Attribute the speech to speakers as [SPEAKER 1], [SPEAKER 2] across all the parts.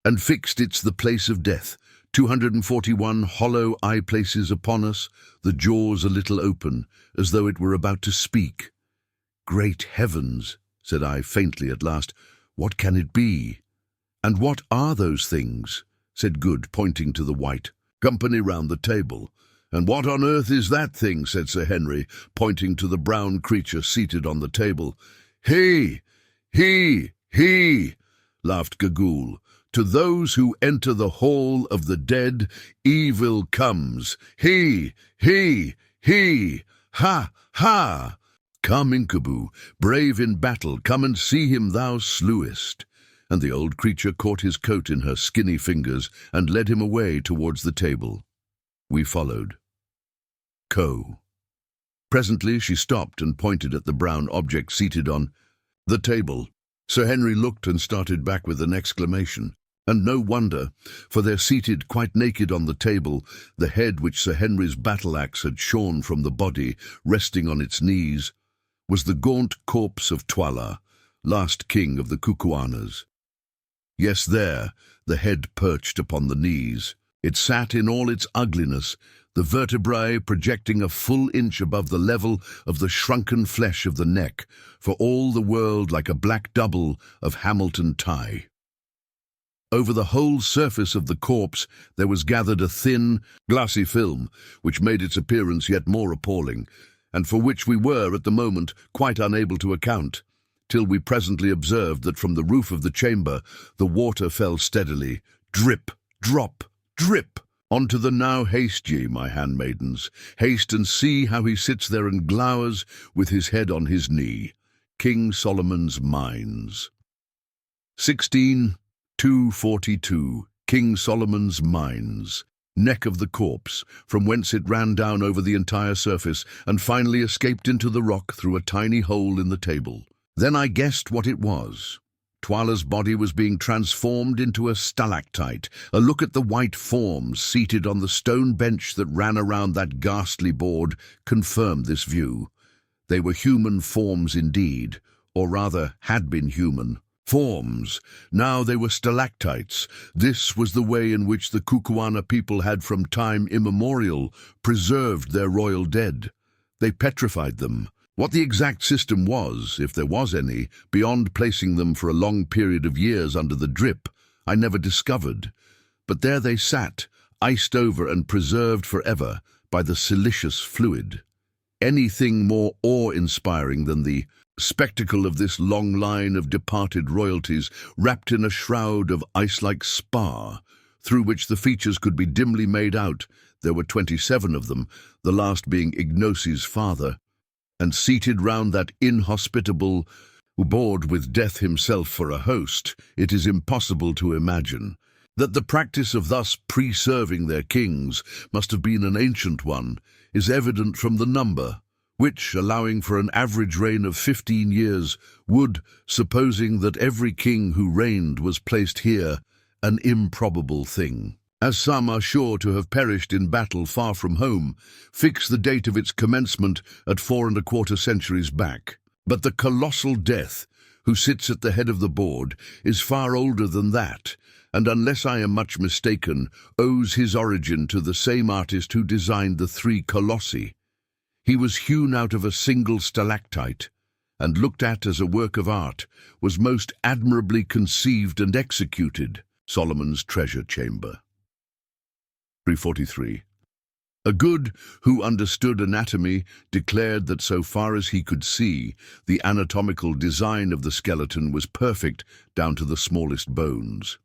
[SPEAKER 1] and fixed it's the place of death. 241 hollow eye places upon us, the jaws a little open, as though it were about to speak. Great heavens, said I faintly at last, what can it be? And what are those things? Said Good, pointing to the white. Company round the table. And what on earth is that thing? Said Sir Henry, pointing to the brown creature seated on the table. He, laughed Gagool. To those who enter the hall of the dead, evil comes. He, ha, ha. Come, Inkaboo, brave in battle, come and see him thou slewest. And the old creature caught his coat in her skinny fingers and led him away towards the table. We followed. Co. Presently she stopped and pointed at the brown object seated on the table. Sir Henry looked and started back with an exclamation. And no wonder, for there seated quite naked on the table, the head which Sir Henry's battle-axe had shorn from the body, resting on its knees, was the gaunt corpse of Twala, last king of the Kukuanas. Yes, there, the head perched upon the knees. It sat in all its ugliness, the vertebrae projecting a full inch above the level of the shrunken flesh of the neck, for all the world like a black double of Hamilton tie. Over the whole surface of the corpse there was gathered a thin, glassy film, which made its appearance yet more appalling, and for which we were, at the moment, quite unable to account, till we presently observed that from the roof of the chamber the water fell steadily, drip, drop, drip. Onto the now haste ye, my handmaidens, haste and see how he sits there and glowers with his head on his knee. King Solomon's Mines. 16:242, King Solomon's Mines. Neck of the corpse, from whence it ran down over the entire surface and finally escaped into the rock through a tiny hole in the table. Then I guessed what it was. Twala's body was being transformed into a stalactite. A look at the white forms seated on the stone bench that ran around that ghastly board confirmed this view. They were human forms indeed, or rather had been human. Forms. Now they were stalactites. This was the way in which the Kukuana people had from time immemorial preserved their royal dead. They petrified them. What the exact system was, if there was any, beyond placing them for a long period of years under the drip, I never discovered. But there they sat, iced over and preserved forever by the silicious fluid. Anything more awe-inspiring than the spectacle of this long line of departed royalties wrapped in a shroud of ice-like spar, through which the features could be dimly made out. There were 27 of them, the last being Ignosi's father, and seated round that inhospitable board with Death himself for a host, it is impossible to imagine. That the practice of thus preserving their kings must have been an ancient one is evident from the number, which, allowing for an average reign of 15 years, would, supposing that every king who reigned was placed here, an improbable thing, as some are sure to have perished in battle far from home, fix the date of its commencement at 4¼ centuries back. But the colossal Death, who sits at the head of the board, is far older than that, and unless I am much mistaken, owes his origin to the same artist who designed the 3 colossi. He was hewn out of a single stalactite, and looked at as a work of art, was most admirably conceived and executed. Solomon's Treasure Chamber. 343. A Good who understood anatomy declared that so far as he could see, the anatomical design of the skeleton was perfect down to the smallest bones.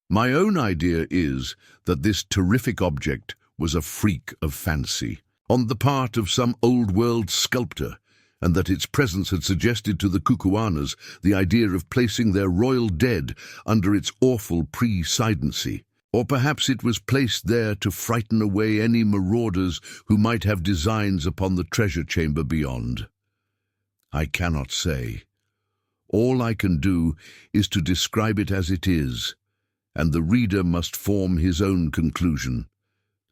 [SPEAKER 1] My own idea is that this terrific object was a freak of fancy on the part of some old-world sculptor, and that its presence had suggested to the Kukuanas the idea of placing their royal dead under its awful presidency. Or perhaps it was placed there to frighten away any marauders who might have designs upon the treasure chamber beyond. I cannot say. All I can do is to describe it as it is, and the reader must form his own conclusion.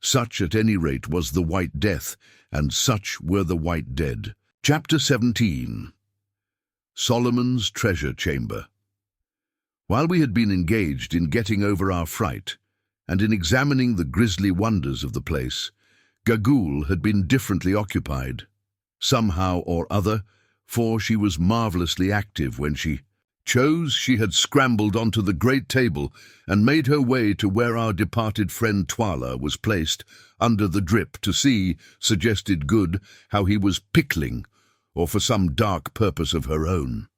[SPEAKER 1] Such, at any rate, was the White Death, and such were the White Dead. Chapter 17. Solomon's Treasure Chamber. While we had been engaged in getting over our fright and in examining the grisly wonders of the place, Gagul had been differently occupied, somehow or other, for she was marvelously active when she chose. She had scrambled onto the great table and made her way to where our departed friend Twala was placed under the drip to see, suggested good, how he was pickling, or for some dark purpose of her own.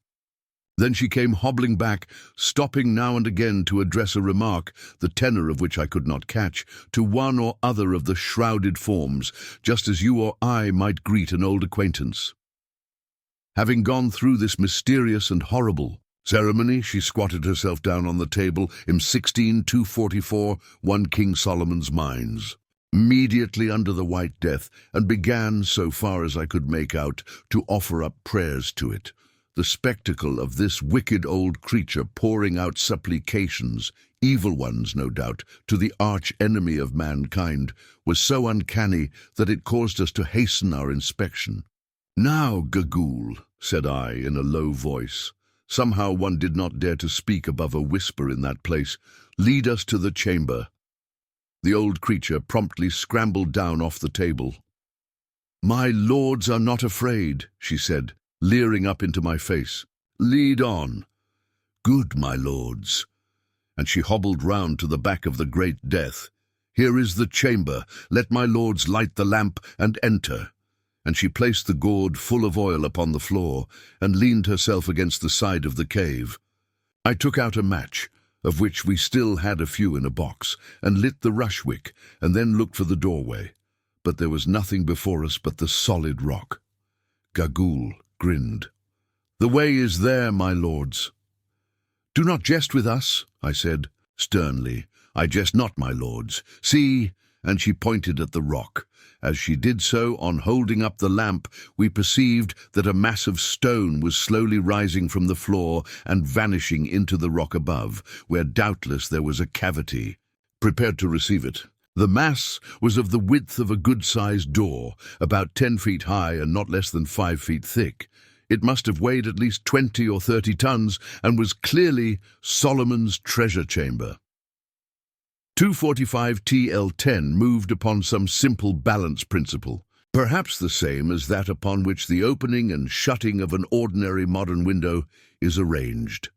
[SPEAKER 1] Then she came hobbling back, stopping now and again to address a remark, the tenor of which I could not catch, to one or other of the shrouded forms, just as you or I might greet an old acquaintance. Having gone through this mysterious and horrible ceremony, she squatted herself down on the table in 16,244, one King Solomon's Mines, immediately under the White Death, and began, so far as I could make out, to offer up prayers to it. The spectacle of this wicked old creature pouring out supplications, evil ones no doubt, to the arch-enemy of mankind, was so uncanny that it caused us to hasten our inspection. "Now, Gagul," said I in a low voice. Somehow one did not dare to speak above a whisper in that place. "Lead us to the chamber." The old creature promptly scrambled down off the table. "My lords are not afraid," she said, leering up into my face. "Lead on." "Good, my lords." And she hobbled round to the back of the great death. "Here is the chamber. Let my lords light the lamp and enter." And she placed the gourd full of oil upon the floor and leaned herself against the side of the cave. I took out a match, of which we still had a few in a box, and lit the rushwick, and then looked for the doorway. But there was nothing before us but the solid rock. Gagul grinned. "The way is there, my lords." "Do not jest with us," I said sternly. "I jest not, my lords. See," and she pointed at the rock. As she did so, on holding up the lamp, we perceived that a mass of stone was slowly rising from the floor and vanishing into the rock above, where doubtless there was a cavity, prepared to receive it. The mass was of the width of a good-sized door, about 10 feet high and not less than 5 feet thick. It must have weighed at least 20 or 30 tons and was clearly Solomon's treasure chamber. 245 TL10 moved upon some simple balance principle, perhaps the same as that upon which the opening and shutting of an ordinary modern window is arranged.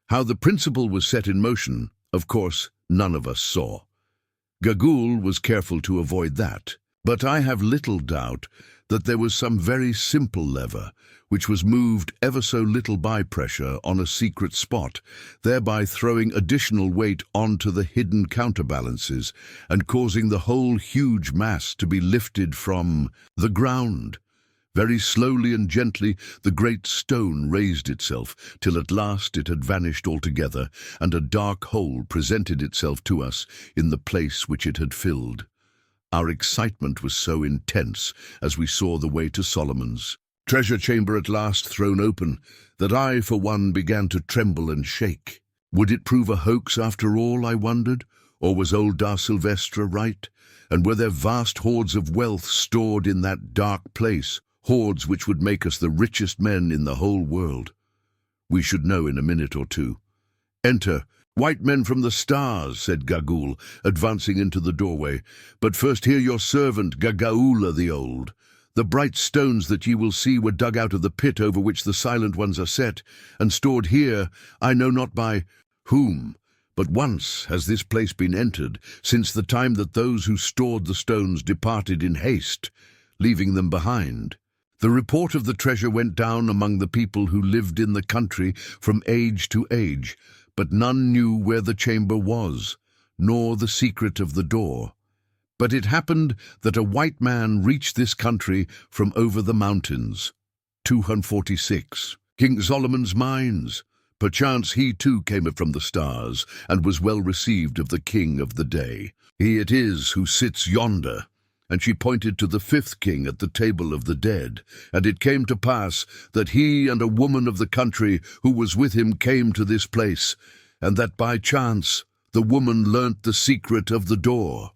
[SPEAKER 1] How the principle was set in motion, of course, none of us saw. Gagul was careful to avoid that, but I have little doubt that there was some very simple lever which was moved ever so little by pressure on a secret spot, thereby throwing additional weight onto the hidden counterbalances and causing the whole huge mass to be lifted from the ground. Very slowly and gently the great stone raised itself, till at last it had vanished altogether, and a dark hole presented itself to us in the place which it had filled. Our excitement was so intense as we saw the way to Solomon's treasure chamber at last thrown open, that I, for one, began to tremble and shake. Would it prove a hoax after all, I wondered, or was old Da Silvestre right? And were there vast hoards of wealth stored in that dark place, hoards which would make us the richest men in the whole world? We should know in a minute or two. "Enter, white men from the stars," said Gagul, advancing into the doorway. "But first hear your servant, Gagaula the Old. The bright stones that ye will see were dug out of the pit over which the silent ones are set, and stored here, I know not by whom. But once has this place been entered, since the time that those who stored the stones departed in haste, leaving them behind. The report of the treasure went down among the people who lived in the country from age to age, but none knew where the chamber was, nor the secret of the door. But it happened that a white man reached this country from over the mountains. 246. King Solomon's Mines. Perchance he too came from the stars, and was well received of the king of the day. He it is who sits yonder." And she pointed to the 5th king at the table of the dead. "And it came to pass that he and a woman of the country who was with him came to this place, and that by chance the woman learnt the secret of the door.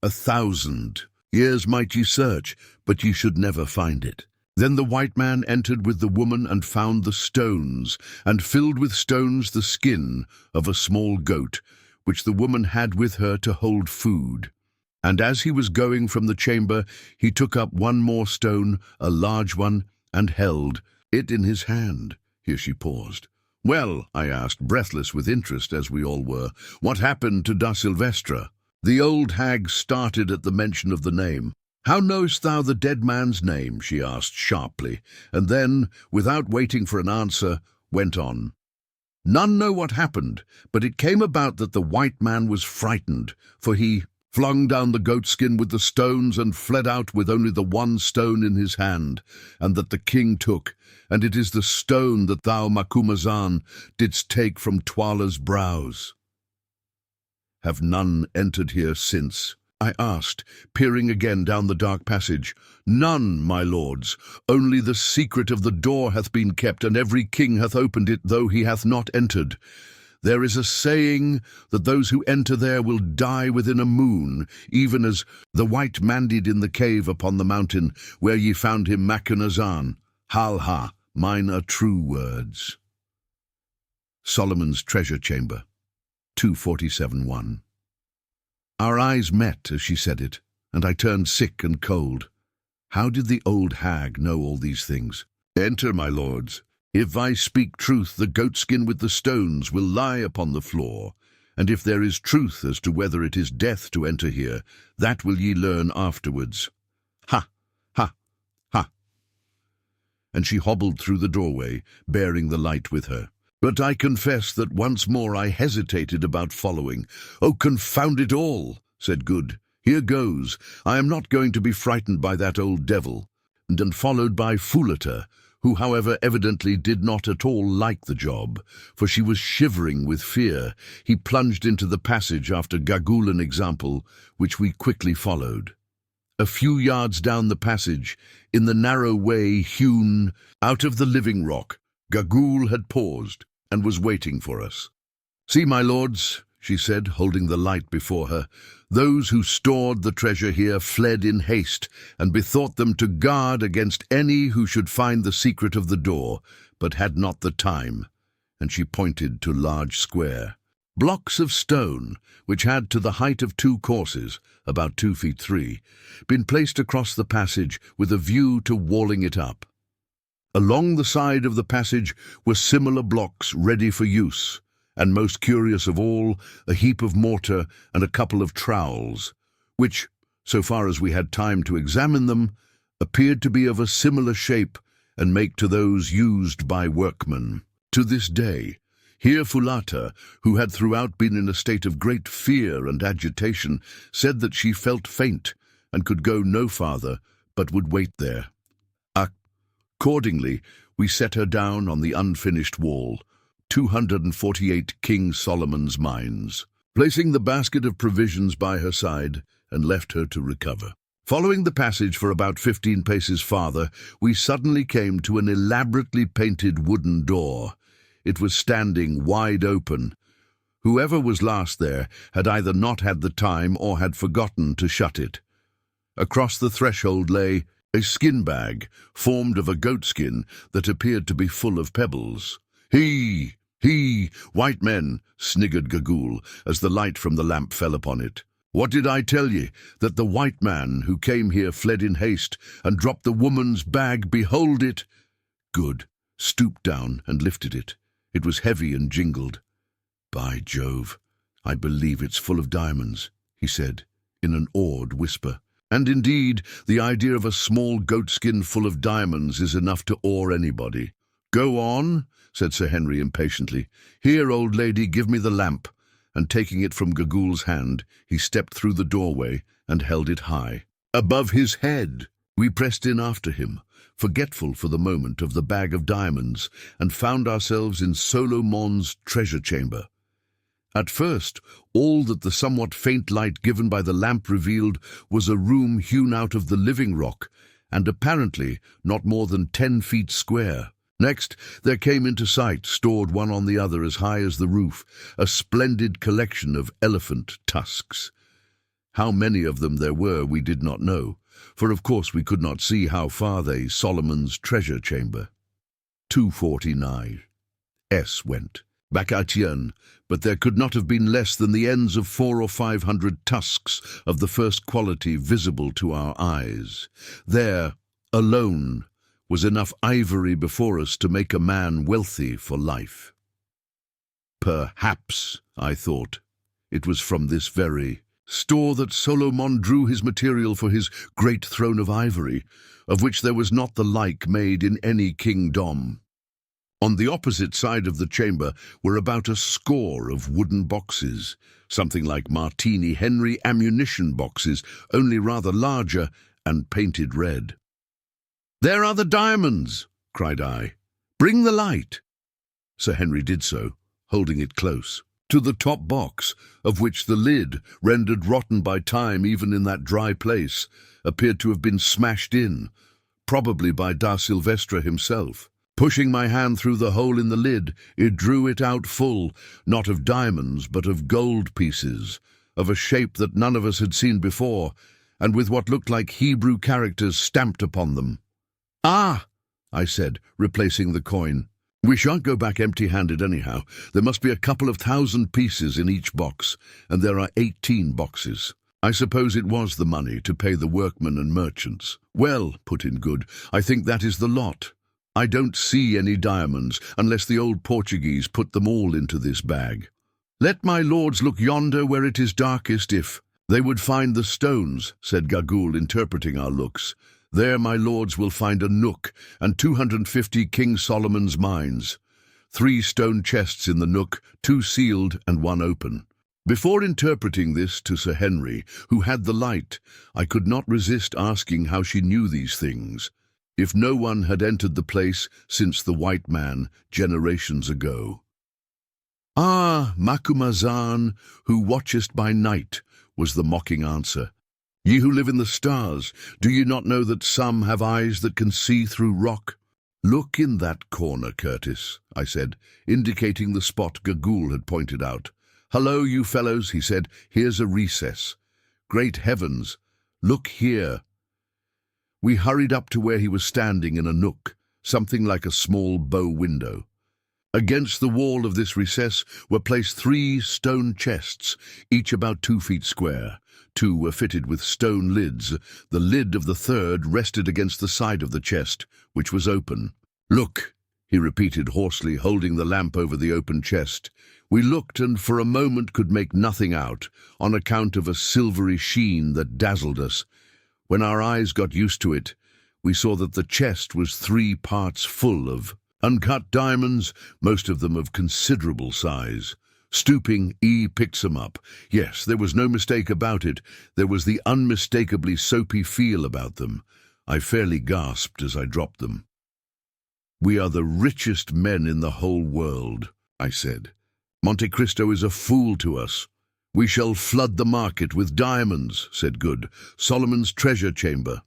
[SPEAKER 1] 1,000 years might ye search, but ye should never find it. Then the white man entered with the woman and found the stones, and filled with stones the skin of a small goat, which the woman had with her to hold food. And as he was going from the chamber, he took up one more stone, a large one, and held it in his hand. Here she paused. "Well," I asked, breathless with interest as we all were, "what happened to Da Silvestra?" The old hag started at the mention of the name. "How knowest thou the dead man's name?" she asked sharply, and then, without waiting for an answer, went on. "None know what happened, but it came about that the white man was frightened, for he flung down the goatskin with the stones and fled out with only the one stone in his hand, and that the king took, and it is the stone that thou, Macumazahn, didst take from Twala's brows." "Have none entered here since?" I asked, peering again down the dark passage. "None, my lords. Only the secret of the door hath been kept, and every king hath opened it, though he hath not entered. There is a saying that those who enter there will die within a moon, even as the white man did in the cave upon the mountain, where ye found him, Macumazahn. Halha, mine are true words." Solomon's Treasure Chamber, 247:1. Our eyes met as she said it, and I turned sick and cold. How did the old hag know all these things? "Enter, my lords. If I speak truth, the goatskin with the stones will lie upon the floor, and if there is truth as to whether it is death to enter here, that will ye learn afterwards. Ha, ha, ha." And she hobbled through the doorway, bearing the light with her. But I confess that once more I hesitated about following. "Oh, confound it all," said Good. "Here goes. I am not going to be frightened by that old devil." And followed by Fulata, who, however, evidently did not at all like the job, for she was shivering with fear, he plunged into the passage after Gagulan example, which we quickly followed. A few yards down the passage, in the narrow way hewn out of the living rock, Gagul had paused and was waiting for us. "See, my lords," she said, holding the light before her, "those who stored the treasure here fled in haste, and bethought them to guard against any who should find the secret of the door, but had not the time." And she pointed to large square blocks of stone, which had to the height of 2 courses, about 2 feet 3, been placed across the passage with a view to walling it up. Along the side of the passage were similar blocks ready for use, and most curious of all, a heap of mortar and a couple of trowels, which, so far as we had time to examine them, appeared to be of a similar shape and make to those used by workmen. To this day, here Fulata, who had throughout been in a state of great fear and agitation, said that she felt faint and could go no farther, but would wait there. Accordingly, we set her down on the unfinished wall, 248 King Solomon's Mines, placing the basket of provisions by her side, and left her to recover. Following the passage for about 15 paces farther, we suddenly came to an elaborately painted wooden door. It was standing wide open. Whoever was last there had either not had the time or had forgotten to shut it. Across the threshold lay a skin bag formed of a goatskin that appeared to be full of pebbles. "He, white men," sniggered Gagul as the light from the lamp fell upon it. "What did I tell ye? That the white man who came here fled in haste and dropped the woman's bag. Behold it." Good stooped down and lifted it. It was heavy and jingled. "By Jove, I believe it's full of diamonds," he said in an awed whisper. And indeed, the idea of a small goatskin full of diamonds is enough to awe anybody. "Go on," said Sir Henry impatiently. "Here, old lady, give me the lamp." And taking it from Gagul's hand, he stepped through the doorway and held it high above his head. We pressed in after him, forgetful for the moment of the bag of diamonds, and found ourselves in Solomon's treasure chamber. At first, all that the somewhat faint light given by the lamp revealed was a room hewn out of the living rock, and apparently not more than 10 feet square. Next, there came into sight, stored one on the other as high as the roof, a splendid collection of elephant tusks. How many of them there were we did not know, for of course we could not see how far they Solomon's treasure chamber. 249. Went back Atienne, but there could not have been less than the ends of 400 or 500 tusks of the first quality visible to our eyes. There, alone, was enough ivory before us to make a man wealthy for life. Perhaps, I thought, it was from this very store that Solomon drew his material for his great throne of ivory, of which there was not the like made in any kingdom. On the opposite side of the chamber were about a score of wooden boxes, something like Martini Henry ammunition boxes, only rather larger and painted red. "There are the diamonds!" cried I. "Bring the light!" Sir Henry did so, holding it close to the top box, of which the lid, rendered rotten by time even in that dry place, appeared to have been smashed in, probably by da Silvestre himself. Pushing my hand through the hole in the lid, it drew it out full, not of diamonds, but of gold pieces, of a shape that none of us had seen before, and with what looked like Hebrew characters stamped upon them. "Ah!" I said, replacing the coin. "We shan't go back empty-handed anyhow. There must be a couple of 1,000 pieces in each box, and there are 18 boxes. I suppose it was the money to pay the workmen and merchants." "Well," put in Good, "I think that is the lot. I don't see any diamonds, unless the old Portuguese put them all into this bag. Let my lords look yonder where it is darkest if they would find the stones," said Gagool, interpreting our looks. "There my lords will find a nook and 250 King Solomon's mines. 3 stone chests in the nook, 2 sealed and 1 open." Before interpreting this to Sir Henry, who had the light, I could not resist asking how she knew these things, if no one had entered the place since the white man, generations ago. "Ah, Macumazahn, who watchest by night," was the mocking answer. "Ye who live in the stars, do ye not know that some have eyes that can see through rock?" "Look in that corner, Curtis," I said, indicating the spot Gagool had pointed out. "Hello, you fellows," he said, "here's a recess. Great heavens, look here." We hurried up to where he was standing in a nook, something like a small bow window. Against the wall of this recess were placed 3 stone chests, each about 2 feet square. 2 were fitted with stone lids. The lid of the third rested against the side of the chest, which was open. "Look," he repeated hoarsely, holding the lamp over the open chest. We looked and for a moment could make nothing out, on account of a silvery sheen that dazzled us. When our eyes got used to it, we saw that the chest was 3 parts full of uncut diamonds, most of them of considerable size. Stooping, E picked them up. Yes, there was no mistake about it. There was the unmistakably soapy feel about them. I fairly gasped as I dropped them. "We are the richest men in the whole world," I said. "Monte Cristo is a fool to us." "We shall flood the market with diamonds," said Good. "Solomon's treasure chamber."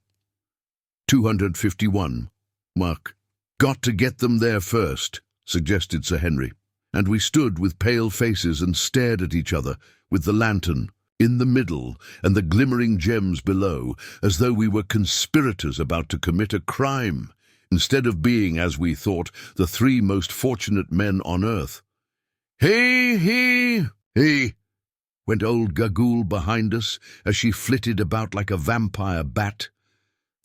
[SPEAKER 1] 251. Mark. "Got to get them there first," suggested Sir Henry. And we stood with pale faces and stared at each other, with the lantern in the middle and the glimmering gems below, as though we were conspirators about to commit a crime, instead of being, as we thought, the 3 most fortunate men on earth. "He!" went old Gagool behind us, as she flitted about like a vampire bat.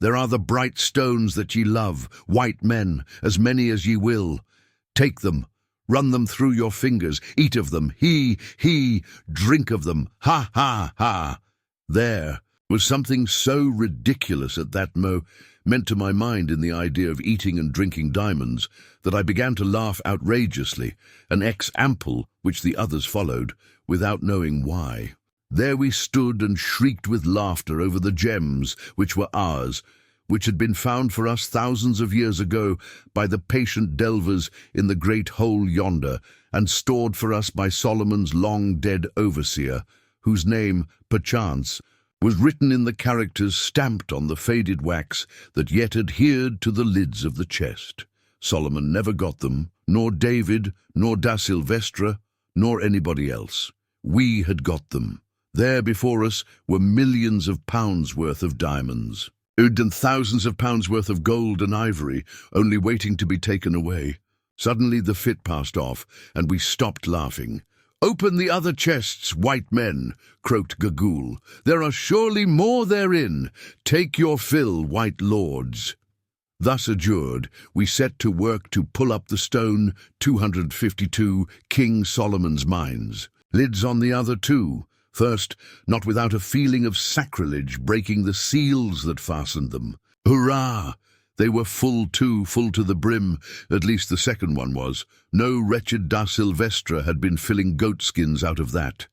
[SPEAKER 1] "There are the bright stones that ye love, white men, as many as ye will. Take them, run them through your fingers, eat of them, he, drink of them, ha, ha, ha." There was something so ridiculous at that meant to my mind in the idea of eating and drinking diamonds, that I began to laugh outrageously, an example which the others followed, without knowing why. There we stood and shrieked with laughter over the gems which were ours, which had been found for us thousands of years ago by the patient delvers in the great hole yonder, and stored for us by Solomon's long-dead overseer, whose name, perchance, was written in the characters stamped on the faded wax that yet adhered to the lids of the chest. Solomon never got them, nor David, nor da Silvestre, nor anybody else. We had got them. There before us were millions of pounds worth of diamonds, and thousands of pounds worth of gold and ivory, only waiting to be taken away. Suddenly the fit passed off, and we stopped laughing. "Open the other chests, white men," croaked Gagul. "There are surely more therein. Take your fill, white lords." Thus adjured, we set to work to pull up the stone 252 King Solomon's mines. Lids on the other two. First, not without a feeling of sacrilege, breaking the seals that fastened them. Hurrah! They were full too, full to the brim, at least the second one was. No wretched da Silvestra had been filling goatskins out of that.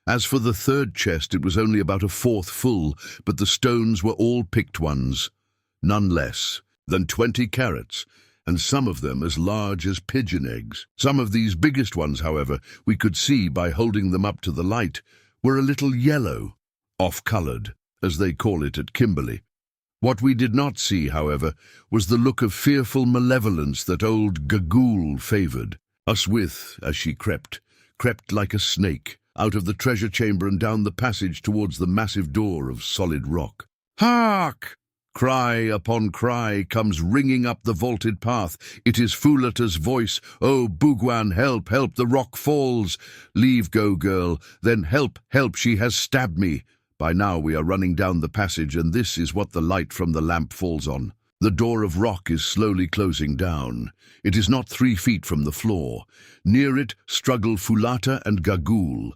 [SPEAKER 1] As for the third chest, it was only about a fourth full, but the stones were all picked ones, none less than 20 carats, and some of them as large as pigeon eggs. Some of these biggest ones, however, we could see by holding them up to the light, were a little yellow, off-coloured, as they call it at Kimberley. What we did not see, however, was the look of fearful malevolence that old Gagul favoured us with as she crept like a snake, out of the treasure chamber and down the passage towards the massive door of solid rock. "Hark!" Cry upon cry comes ringing up the vaulted path. It is Foulata's voice. "Oh, Bougwan, help, help, the rock falls. Leave go, girl. Then help, help, she has stabbed me." By now we are running down the passage, and this is what the light from the lamp falls on. The door of rock is slowly closing down. It is not 3 feet from the floor. Near it struggle Foulata and Gagul.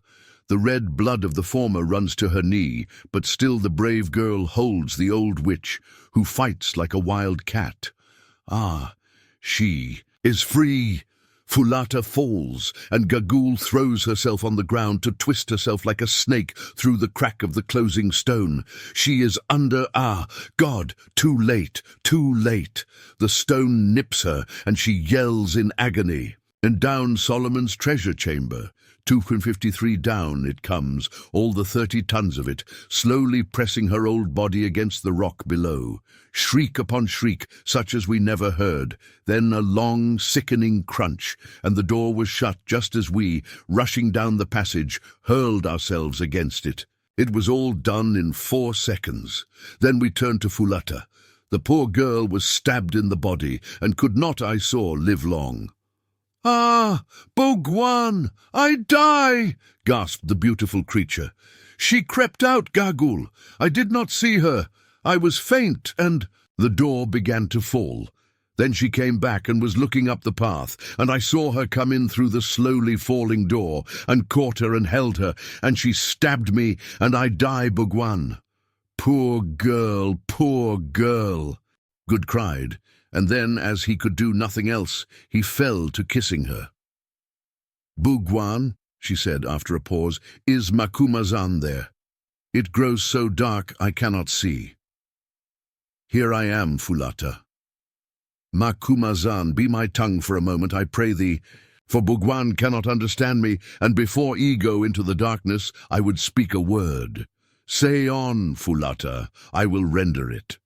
[SPEAKER 1] The red blood of the former runs to her knee, but still the brave girl holds the old witch, who fights like a wild cat. Ah, she is free! Foulata falls, and Gagul throws herself on the ground to twist herself like a snake through the crack of the closing stone. She is under, God, too late, too late. The stone nips her, and she yells in agony. And down Solomon's treasure chamber, 253 down it comes, all the 30 tons of it, slowly pressing her old body against the rock below. Shriek upon shriek, such as we never heard. Then a long, sickening crunch, and the door was shut just as we, rushing down the passage, hurled ourselves against it. It was all done in 4 seconds. Then we turned to Foulata. The poor girl was stabbed in the body, and could not, I saw, live long. "Ah, Bougwan, I die!" gasped the beautiful creature. "She crept out, Gagul. I did not see her. I was faint, and—" The door began to fall. Then she came back and was looking up the path, and I saw her come in through the slowly falling door, and caught her and held her, and she stabbed me, and I die, Bougwan. Poor girl, poor girl!" Good cried, and then, as he could do nothing else, he fell to kissing her. "Bougwan," she said after a pause, "is Macumazahn there? It grows so dark I cannot see." "Here I am, Foulata." "Macumazahn, be my tongue for a moment, I pray thee, for Bougwan cannot understand me, and before ego into the darkness I would speak a word. Say on, Foulata, I will render it.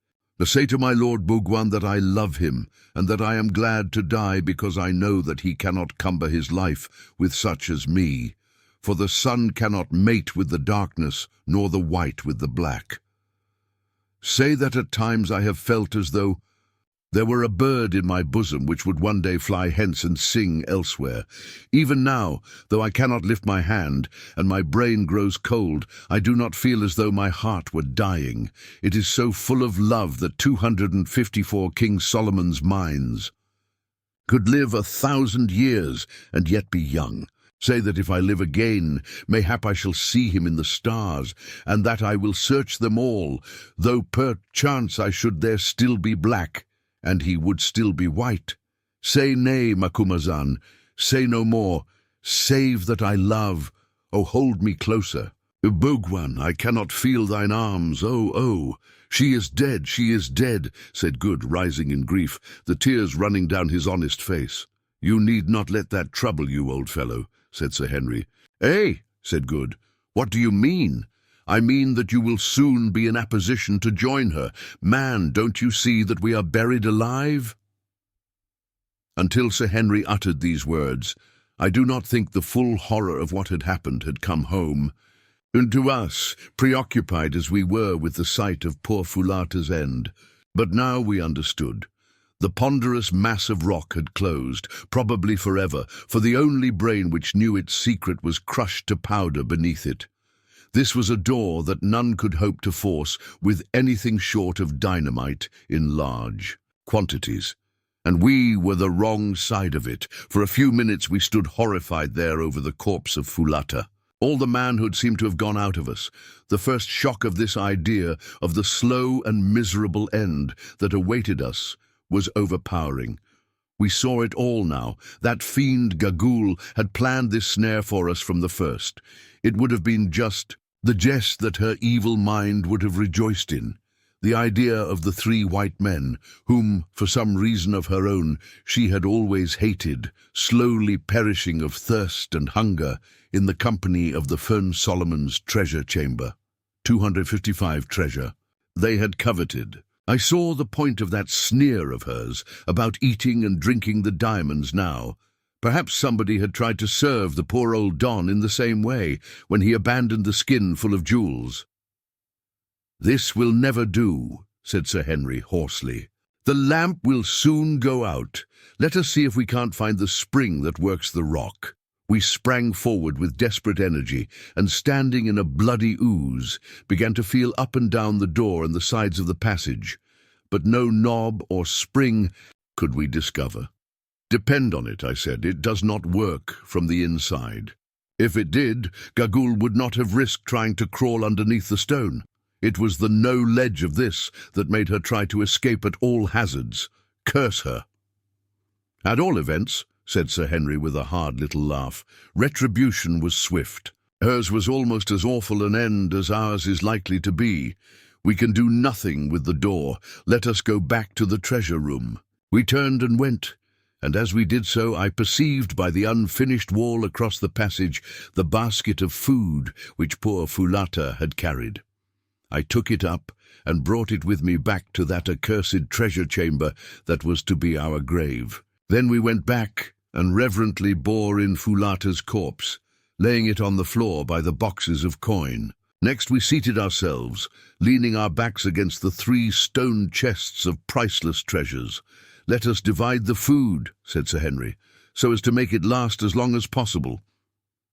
[SPEAKER 1] Say to my lord Bougwan that I love him, and that I am glad to die because I know that he cannot cumber his life with such as me, for the sun cannot mate with the darkness, nor the white with the black. Say that at times I have felt as though there were a bird in my bosom which would one day fly hence and sing elsewhere. Even now, though I cannot lift my hand, and my brain grows cold, I do not feel as though my heart were dying. It is so full of love that 254 King Solomon's mines could live 1,000 years and yet be young. Say that if I live again, mayhap I shall see him in the stars, and that I will search them all, though perchance I should there still be black, and he would still be white. Say nay, Macumazahn, say no more. Save that I love. Oh, hold me closer. Bougwan, I cannot feel thine arms. Oh, she is dead, said Good, rising in grief, the tears running down his honest face. You need not let that trouble you, old fellow, said Sir Henry. Eh, said Good, what do you mean? I mean that you will soon be in a position to join her. Man, don't you see that we are buried alive? Until Sir Henry uttered these words, I do not think the full horror of what had happened had come home. and to us, preoccupied as we were with the sight of poor Fulata's end. But now we understood. The ponderous mass of rock had closed, probably forever, for the only brain which knew its secret was crushed to powder beneath it. This was a door that none could hope to force with anything short of dynamite in large quantities. And we were the wrong side of it. For a few minutes we stood horrified there over the corpse of Fulata. All the manhood seemed to have gone out of us. The first shock of this idea of the slow and miserable end that awaited us was overpowering. We saw it all now. That fiend Gagool had planned this snare for us from the first. It would have been just the jest that her evil mind would have rejoiced in. The idea of the three white men, whom, for some reason of her own, she had always hated, slowly perishing of thirst and hunger in the company of the Fern Solomon's treasure chamber. 255 treasure. They had coveted. I saw the point of that sneer of hers about eating and drinking the diamonds now. Perhaps somebody had tried to serve the poor old Don in the same way when he abandoned the skin full of jewels. "This will never do," said Sir Henry hoarsely. "The lamp will soon go out. Let us see if we can't find the spring that works the rock." We sprang forward with desperate energy, and standing in a bloody ooze, began to feel up and down the door and the sides of the passage. But no knob or spring could we discover. "Depend on it," I said, "it does not work from the inside. If it did, Gagool would not have risked trying to crawl underneath the stone. It was the no ledge of this that made her try to escape at all hazards. Curse her." "At all events," said Sir Henry with a hard little laugh, "retribution was swift. Hers was almost as awful an end as ours is likely to be. We can do nothing with the door. Let us go back to the treasure room." We turned and went, and as we did so I perceived by the unfinished wall across the passage the basket of food which poor Fulata had carried. I took it up and brought it with me back to that accursed treasure chamber that was to be our grave. Then we went back and reverently bore in Fulata's corpse, laying it on the floor by the boxes of coin. Next we seated ourselves, leaning our backs against the 3 stone chests of priceless treasures. "Let us divide the food," said Sir Henry, "so as to make it last as long as possible."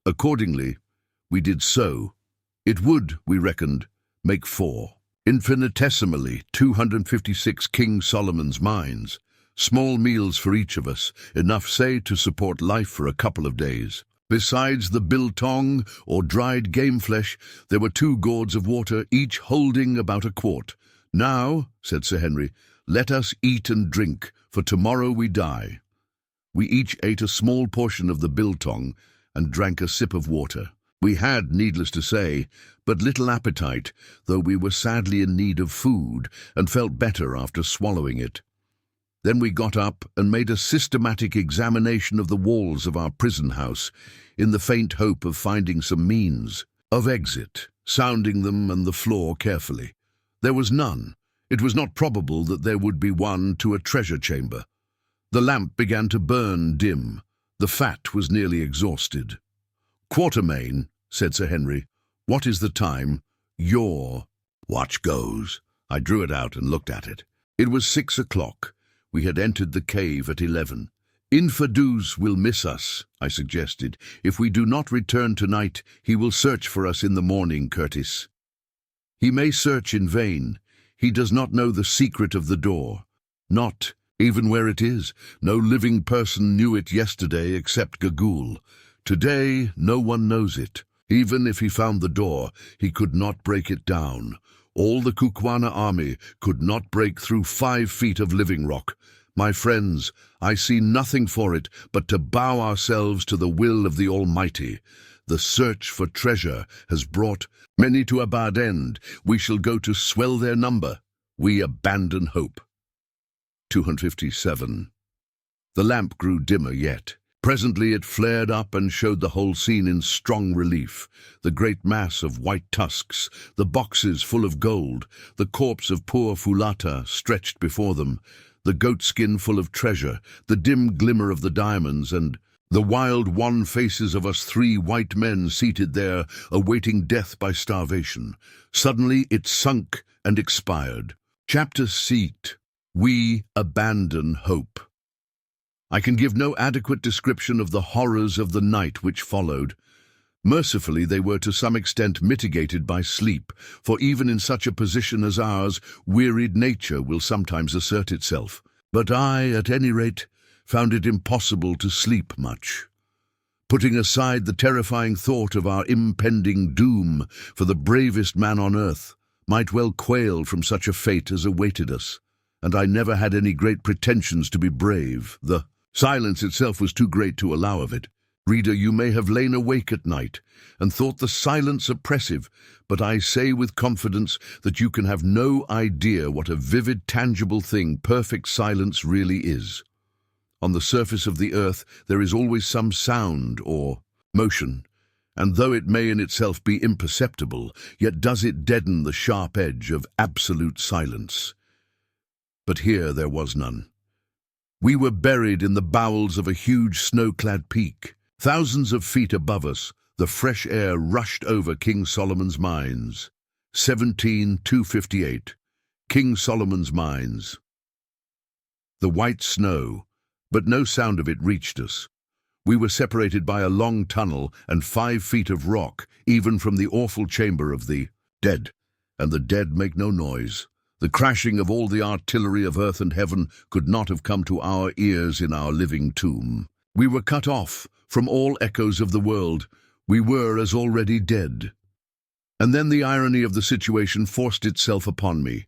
[SPEAKER 1] Accordingly, we did so. It would, we reckoned, make 4. Infinitesimally 256 King Solomon's mines. Small meals for each of us, enough, say, to support life for a couple of days. Besides the biltong, or dried game flesh, there were 2 gourds of water, each holding about a quart. "Now," said Sir Henry, "let us eat and drink, for tomorrow we die." We each ate a small portion of the biltong and drank a sip of water. We had, needless to say, but little appetite, though we were sadly in need of food, and felt better after swallowing it. Then we got up and made a systematic examination of the walls of our prison house, in the faint hope of finding some means of exit, sounding them and the floor carefully. There was none. It was not probable that there would be one to a treasure chamber. The lamp began to burn dim. The fat was nearly exhausted. "Quatermain," said Sir Henry, "what is the time? Your watch goes." I drew it out and looked at it. It was 6 o'clock. We had entered the cave at 11. "Infidus will miss us," I suggested. "If we do not return tonight, he will search for us in the morning, Curtis." "He may search in vain. He does not know the secret of the door. Not even where it is. No living person knew it yesterday except Gagool. Today, no one knows it. Even if he found the door, he could not break it down. All the Kukwana army could not break through 5 feet of living rock. My friends, I see nothing for it but to bow ourselves to the will of the Almighty. The search for treasure has brought many to a bad end. We shall go to swell their number. We abandon hope." 257. The lamp grew dimmer yet. Presently it flared up and showed the whole scene in strong relief. The great mass of white tusks, the boxes full of gold, the corpse of poor Fulata stretched before them, the goatskin full of treasure, the dim glimmer of the diamonds, and, The wild wan faces of us three white men seated there, awaiting death by starvation. Suddenly it sunk and expired. Chapter Seat. We abandon hope. I can give no adequate description of the horrors of the night which followed. Mercifully, they were to some extent mitigated by sleep, for even in such a position as ours, wearied nature will sometimes assert itself. But I, at any rate, found it impossible to sleep much. Putting aside the terrifying thought of our impending doom, for the bravest man on earth might well quail from such a fate as awaited us, and I never had any great pretensions to be brave. The silence itself was too great to allow of it. Reader, you may have lain awake at night and thought the silence oppressive, but I say with confidence that you can have no idea what a vivid, tangible thing perfect silence really is. On the surface of the earth there is always some sound or motion, and though it may in itself be imperceptible, yet does it deaden the sharp edge of absolute silence. But here there was none. We were buried in the bowels of a huge snow-clad peak. Thousands of feet above us, the fresh air rushed over King Solomon's Mines. 17,258. King Solomon's Mines. The white snow, but no sound of it reached us. We were separated by a long tunnel and 5 feet of rock, even from the awful chamber of the dead, and the dead make no noise. The crashing of all the artillery of earth and heaven could not have come to our ears in our living tomb. We were cut off from all echoes of the world. We were as already dead. And then the irony of the situation forced itself upon me.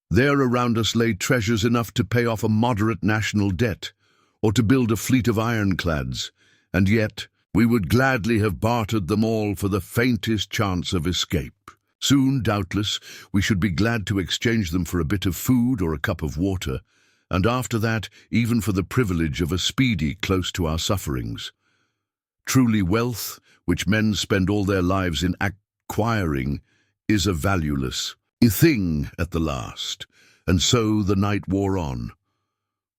[SPEAKER 1] There around us lay treasures enough to pay off a moderate national debt, or to build a fleet of ironclads, and yet we would gladly have bartered them all for the faintest chance of escape. Soon, doubtless, we should be glad to exchange them for a bit of food or a cup of water, and after that, even for the privilege of a speedy close to our sufferings. Truly, wealth, which men spend all their lives in acquiring, is a valueless thing at the last, and so the night wore on.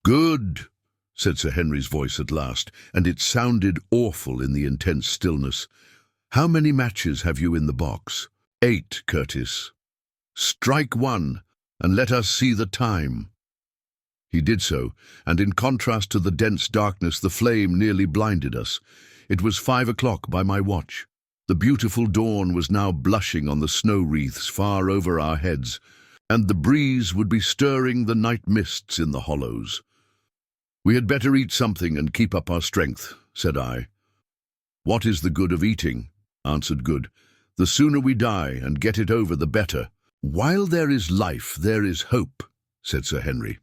[SPEAKER 1] "Good," said Sir Henry's voice at last, and it sounded awful in the intense stillness. "How many matches have you in the box?" 8, Curtis. "Strike one, and let us see the time." He did so, and in contrast to the dense darkness, the flame nearly blinded us. It was 5 o'clock by my watch. The beautiful dawn was now blushing on the snow wreaths far over our heads, and the breeze would be stirring the night mists in the hollows. "We had better eat something and keep up our strength," said I. "What is the good of eating?" answered Good. "The sooner we die and get it over, the better." "While there is life, there is hope," said Sir Henry.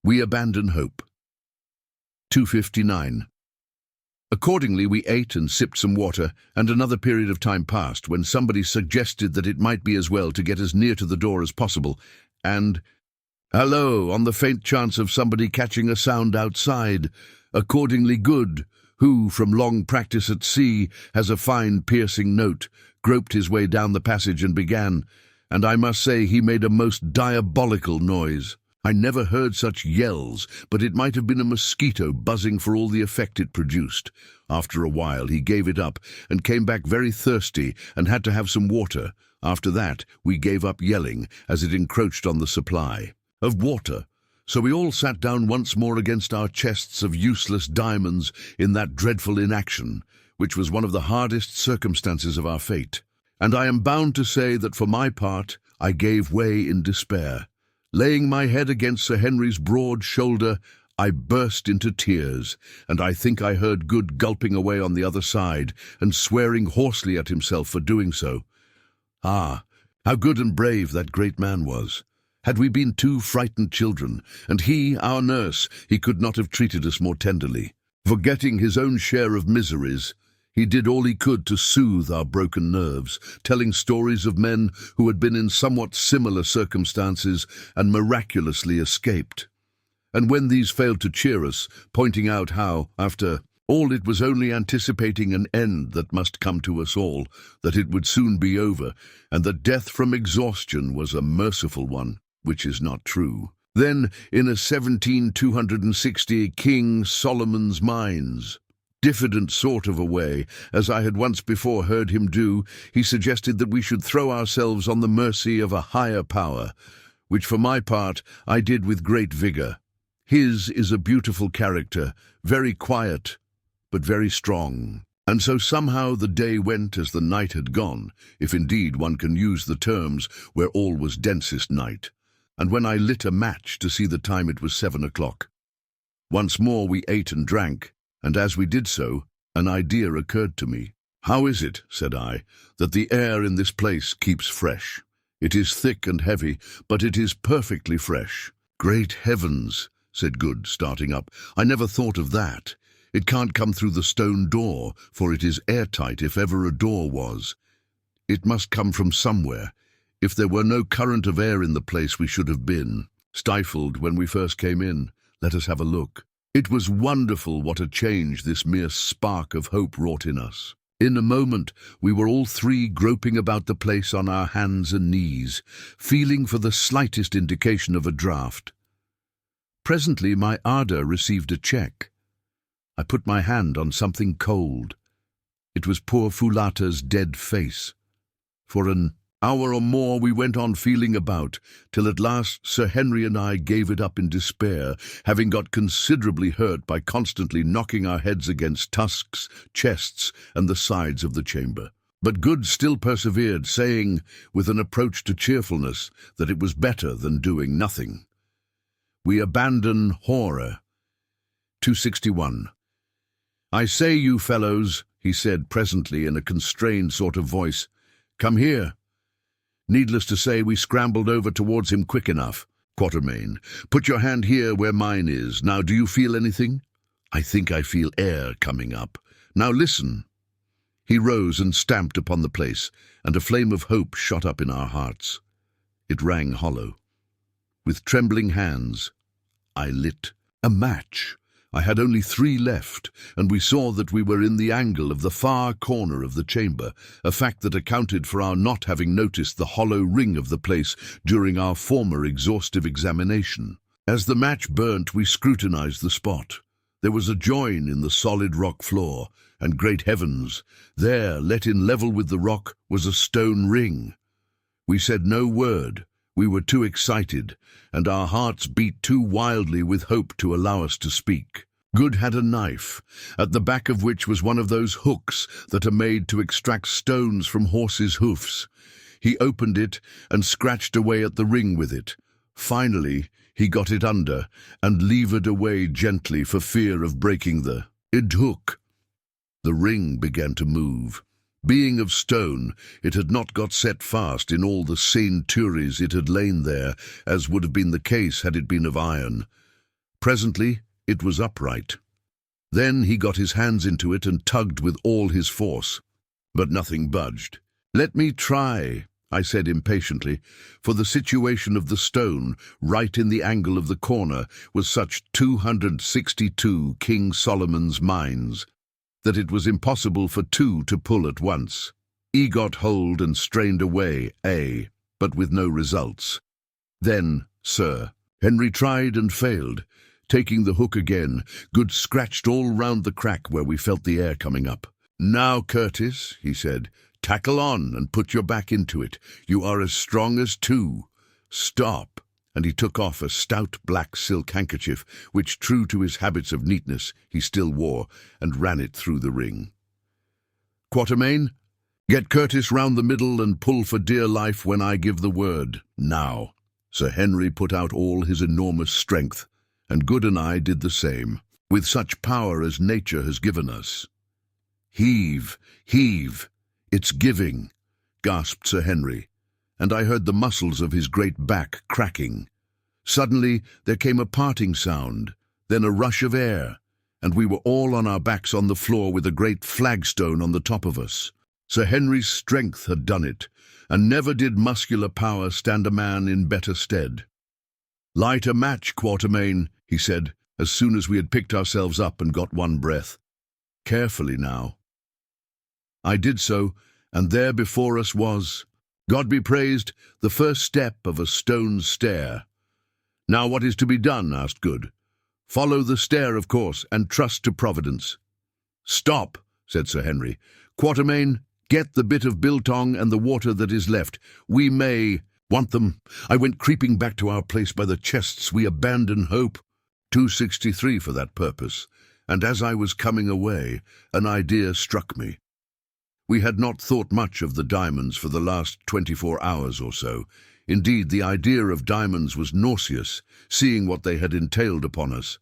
[SPEAKER 1] We abandon hope. 259. Accordingly, we ate and sipped some water, and another period of time passed when somebody suggested that it might be as well to get as near to the door as possible, and, "Hallo," on the faint chance of somebody catching a sound outside. Accordingly, Good, who, from long practice at sea, has a fine piercing note, groped his way down the passage and began, and I must say he made a most diabolical noise. I never heard such yells, but it might have been a mosquito buzzing for all the effect it produced. After a while he gave it up and came back very thirsty and had to have some water. After that we gave up yelling, as it encroached on the supply of water. So we all sat down once more against our chests of useless diamonds in that dreadful inaction, which was one of the hardest circumstances of our fate. And I am bound to say that for my part I gave way in despair. Laying my head against Sir Henry's broad shoulder, I burst into tears, and I think I heard Good gulping away on the other side and swearing hoarsely at himself for doing so. Ah, how good and brave that great man was! Had we been 2 frightened children, and he, our nurse, he could not have treated us more tenderly. Forgetting his own share of miseries, he did all he could to soothe our broken nerves, telling stories of men who had been in somewhat similar circumstances and miraculously escaped. And when these failed to cheer us, pointing out how, after all, it was only anticipating an end that must come to us all, that it would soon be over, and that death from exhaustion was a merciful one, which is not true. Then, in a 17,260 King Solomon's Mines, diffident sort of a way, as I had once before heard him do, he suggested that we should throw ourselves on the mercy of a higher power, which for my part I did with great vigour. His is a beautiful character, very quiet, but very strong. And so somehow the day went as the night had gone, if indeed one can use the terms where all was densest night. And when I lit a match to see the time, it was 7 o'clock. Once more we ate and drank, and as we did so, an idea occurred to me. "How is it," said I, "that the air in this place keeps fresh? It is thick and heavy, but it is perfectly fresh." "Great heavens," said Good, starting up. "I never thought of that. It can't come through the stone door, for it is airtight if ever a door was. It must come from somewhere. If there were no current of air in the place, we should have been stifled when we first came in. Let us have a look." It was wonderful what a change this mere spark of hope wrought in us. In a moment we were all three groping about the place on our hands and knees, feeling for the slightest indication of a draught. Presently my ardour received a check. I put my hand on something cold. It was poor Fulata's dead face. For an hour or more we went on feeling about, till at last Sir Henry and I gave it up in despair, having got considerably hurt by constantly knocking our heads against tusks, chests, and the sides of the chamber. But Good still persevered, saying, with an approach to cheerfulness, that it was better than doing nothing. We abandon horror. 261. "I say, you fellows," he said presently in a constrained sort of voice, "come here." Needless to say, we scrambled over towards him quick enough. "Quatermain, put your hand here where mine is. Now, do you feel anything?" "I think I feel air coming up. Now listen." He rose and stamped upon the place, and a flame of hope shot up in our hearts. It rang hollow. With trembling hands, I lit a match. I had only 3 left, and we saw that we were in the angle of the far corner of the chamber, a fact that accounted for our not having noticed the hollow ring of the place during our former exhaustive examination. As the match burnt, we scrutinized the spot. There was a join in the solid rock floor, and great heavens, there, let in level with the rock, was a stone ring. We said no word. We were too excited, and our hearts beat too wildly with hope to allow us to speak. Good had a knife, at the back of which was one of those hooks that are made to extract stones from horses' hoofs. He opened it and scratched away at the ring with it. Finally, he got it under and levered away gently for fear of breaking the hook. The ring began to move. Being of stone, it had not got set fast in all the centuries it had lain there, as would have been the case had it been of iron. Presently, it was upright. Then he got his hands into it and tugged with all his force. But nothing budged. "Let me try," I said impatiently, for the situation of the stone, right in the angle of the corner, was such 262 King Solomon's Mines, that it was impossible for 2 to pull at once. He got hold and strained away, but with no results. Then, Sir Henry tried and failed. Taking the hook again, Good scratched all round the crack where we felt the air coming up. "Now, Curtis," he said, "tackle on and put your back into it. You are as strong as 2. Stop." And he took off a stout black silk handkerchief, which, true to his habits of neatness, he still wore, and ran it through the ring. "Quatermain, get Curtis round the middle and pull for dear life when I give the word. Now." Sir Henry put out all his enormous strength, and Good and I did the same, with such power as nature has given us. "Heave, heave, it's giving," gasped Sir Henry, and I heard the muscles of his great back cracking. Suddenly there came a parting sound, then a rush of air, and we were all on our backs on the floor with a great flagstone on the top of us. Sir Henry's strength had done it, and never did muscular power stand a man in better stead. "Light a match, Quatermain," he said, as soon as we had picked ourselves up and got one breath. "Carefully now." I did so, and there before us was, God be praised, the first step of a stone stair. "Now what is to be done?" asked Good. "Follow the stair, of course, and trust to Providence." "Stop," said Sir Henry. "Quatermain, get the bit of biltong and the water that is left. We may want them." I went creeping back to our place by the chests. We abandoned hope. 263 for that purpose, and as I was coming away, an idea struck me. We had not thought much of the diamonds for the last 24 hours or so. Indeed, the idea of diamonds was nauseous, seeing what they had entailed upon us.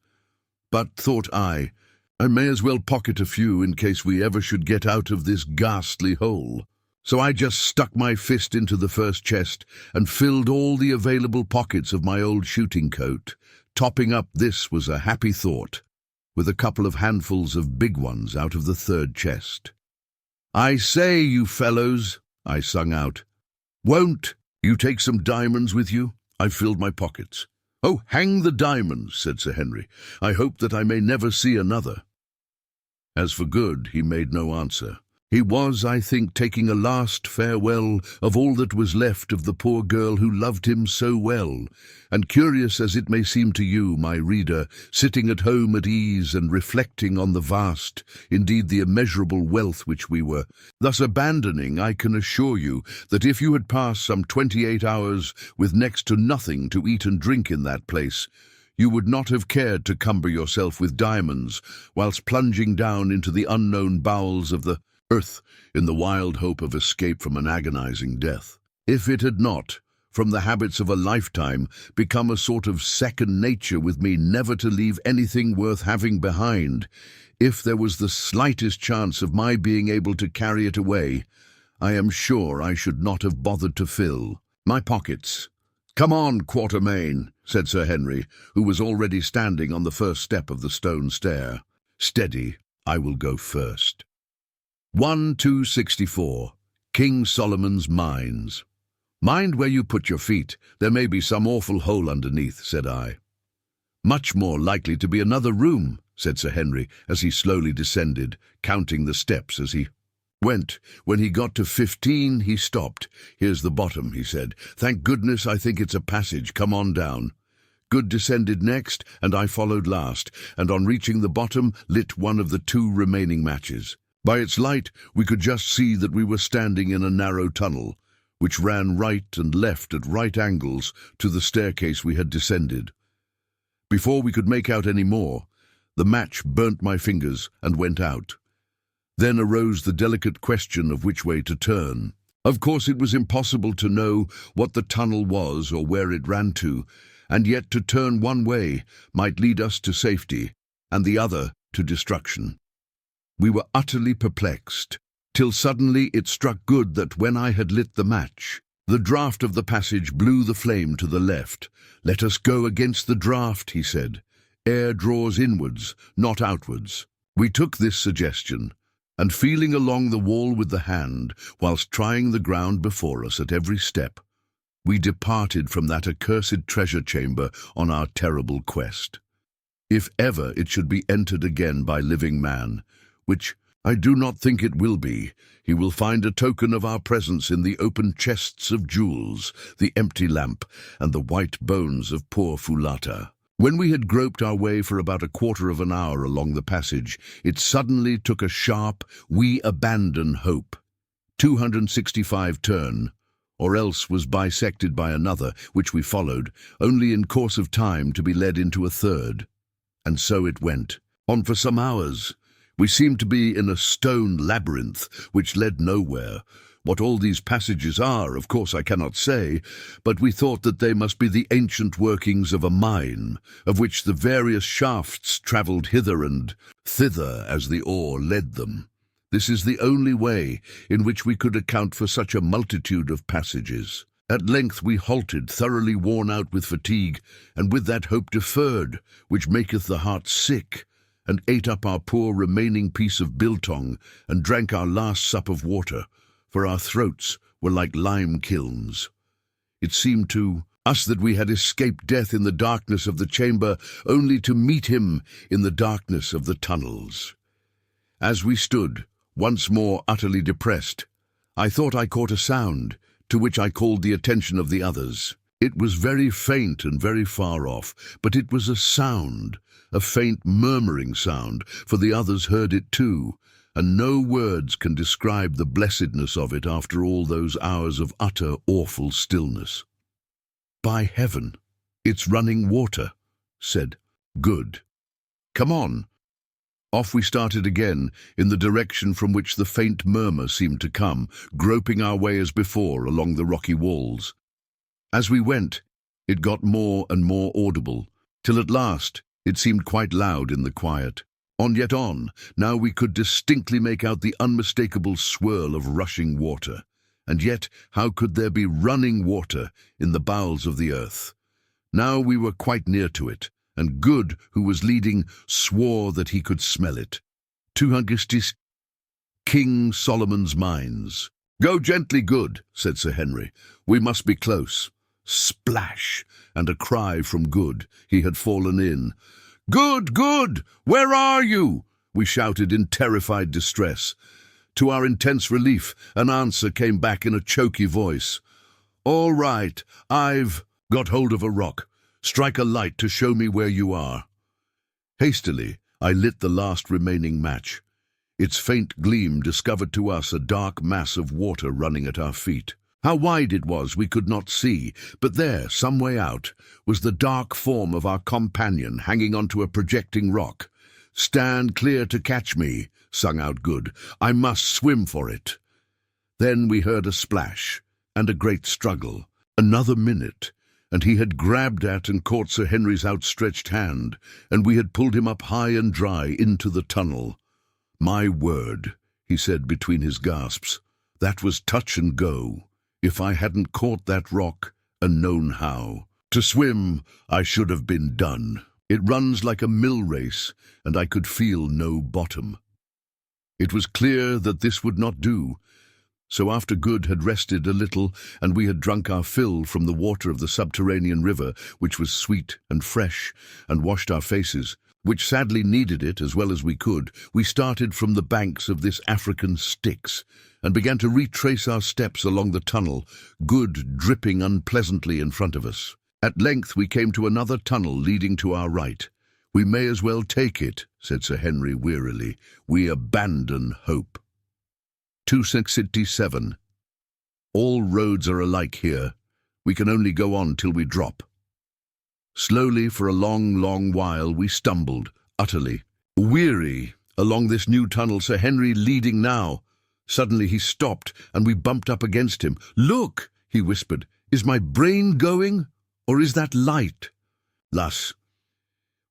[SPEAKER 1] But, thought I may as well pocket a few in case we ever should get out of this ghastly hole. So I just stuck my fist into the first chest and filled all the available pockets of my old shooting coat. Topping up this was a happy thought, with a couple of handfuls of big ones out of the third chest. "I say, you fellows," I sung out, "won't you take some diamonds with you?" I filled my pockets. "Oh, hang the diamonds," said Sir Henry. "I hope that I may never see another." As for Good, he made no answer. He was, I think, taking a last farewell of all that was left of the poor girl who loved him so well, and curious as it may seem to you, my reader, sitting at home at ease and reflecting on the vast, indeed the immeasurable wealth which we were thus abandoning, I can assure you that if you had passed some 28 hours with next to nothing to eat and drink in that place, you would not have cared to cumber yourself with diamonds whilst plunging down into the unknown bowels of the earth in the wild hope of escape from an agonizing death. If it had not, from the habits of a lifetime, become a sort of second nature with me never to leave anything worth having behind, if there was the slightest chance of my being able to carry it away, I am sure I should not have bothered to fill my pockets. "Come on, Quatermain," said Sir Henry, who was already standing on the first step of the stone stair. "Steady, I will go first." 264. King Solomon's Mines. "Mind where you put your feet. There may be some awful hole underneath," said I. "Much more likely to be another room," said Sir Henry, as he slowly descended, counting the steps as he went. When he got to 15, he stopped. "Here's the bottom," he said. "Thank goodness, I think it's a passage. Come on down." Good descended next, and I followed last, and on reaching the bottom, lit one of the 2 remaining matches. By its light, we could just see that we were standing in a narrow tunnel, which ran right and left at right angles to the staircase we had descended. Before we could make out any more, the match burnt my fingers and went out. Then arose the delicate question of which way to turn. Of course, it was impossible to know what the tunnel was or where it ran to, and yet to turn one way might lead us to safety, and the other to destruction. We were utterly perplexed, till suddenly it struck Good that when I had lit the match, the draught of the passage blew the flame to the left. "Let us go against the draught," he said. "Air draws inwards, not outwards." We took this suggestion, and feeling along the wall with the hand, whilst trying the ground before us at every step, we departed from that accursed treasure chamber on our terrible quest. If ever it should be entered again by living man, which I do not think it will be, he will find a token of our presence in the open chests of jewels, the empty lamp, and the white bones of poor Fulata. When we had groped our way for about a quarter of an hour along the passage, it suddenly took a sharp, "We abandon hope." 265 turn, or else was bisected by another, which we followed, only in course of time to be led into a third. And so it went on for some hours. We seemed to be in a stone labyrinth which led nowhere. What all these passages are, of course I cannot say, but we thought that they must be the ancient workings of a mine, of which the various shafts travelled hither and thither as the ore led them. This is the only way in which we could account for such a multitude of passages. At length we halted, thoroughly worn out with fatigue, and with that hope deferred, which maketh the heart sick, and ate up our poor remaining piece of biltong, and drank our last sup of water, for our throats were like lime kilns. It seemed to us that we had escaped death in the darkness of the chamber, only to meet him in the darkness of the tunnels. As we stood, once more utterly depressed, I thought I caught a sound, to which I called the attention of the others. It was very faint and very far off, but it was a sound, a faint murmuring sound, for the others heard it too, and no words can describe the blessedness of it after all those hours of utter, awful stillness. "By heaven, it's running water," said Good. "Come on." Off we started again, in the direction from which the faint murmur seemed to come, groping our way as before along the rocky walls. As we went, it got more and more audible, till at last it seemed quite loud in the quiet. On yet on, now we could distinctly make out the unmistakable swirl of rushing water. And yet, how could there be running water in the bowels of the earth? Now we were quite near to it, and Good, who was leading, swore that he could smell it. 200 King Solomon's Mines. "Go gently, Good," said Sir Henry. "We must be close." Splash! And a cry from Good. He had fallen in. "Good, Good! Where are you?" we shouted in terrified distress. To our intense relief, an answer came back in a choky voice. "All right, I've got hold of a rock. Strike a light to show me where you are." Hastily, I lit the last remaining match. Its faint gleam discovered to us a dark mass of water running at our feet. How wide it was we could not see, but there, some way out, was the dark form of our companion hanging onto a projecting rock. "Stand clear to catch me," sung out Good. "I must swim for it." Then we heard a splash and a great struggle. Another minute, and he had grabbed at and caught Sir Henry's outstretched hand, and we had pulled him up high and dry into the tunnel. "My word," he said between his gasps, "that was touch and go. If I hadn't caught that rock and known how. To swim, I should have been done. It runs like a mill race, and I could feel no bottom." It was clear that this would not do, so after Good had rested a little and we had drunk our fill from the water of the subterranean river, which was sweet and fresh, and washed our faces, which sadly needed it as well as we could, we started from the banks of this African Styx, and began to retrace our steps along the tunnel, Good dripping unpleasantly in front of us. At length we came to another tunnel leading to our right. "We may as well take it," said Sir Henry wearily. "We abandon hope." 267. All roads are alike here. We can only go on till we drop. Slowly, for a long, long while, we stumbled, utterly weary, along this new tunnel, Sir Henry leading now. Suddenly he stopped, and we bumped up against him. "Look," he whispered, "is my brain going, or is that light?" Thus,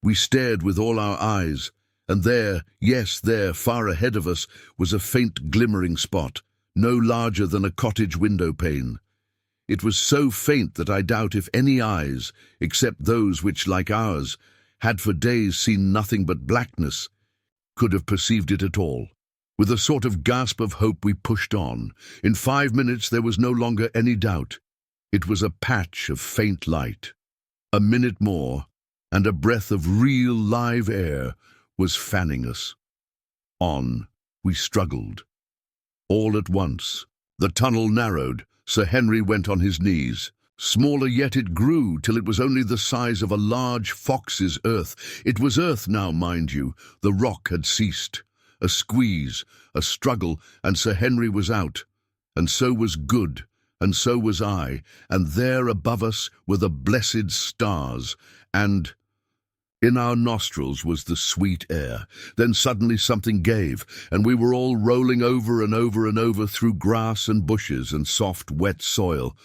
[SPEAKER 1] we stared with all our eyes, and there, yes, there, far ahead of us, was a faint glimmering spot, no larger than a cottage window pane. It was so faint that I doubt if any eyes, except those which, like ours, had for days seen nothing but blackness, could have perceived it at all. With a sort of gasp of hope we pushed on. In 5 minutes there was no longer any doubt. It was a patch of faint light. A minute more, and a breath of real live air was fanning us. On we struggled. All at once, the tunnel narrowed. Sir Henry went on his knees. Smaller yet it grew, till it was only the size of a large fox's earth. It was earth now, mind you. The rock had ceased. A squeeze, a struggle, and Sir Henry was out. And so was Good, and so was I, and there above us were the blessed stars, and in our nostrils was the sweet air. Then suddenly something gave, and we were all rolling over and over and over through grass and bushes and soft, wet soil.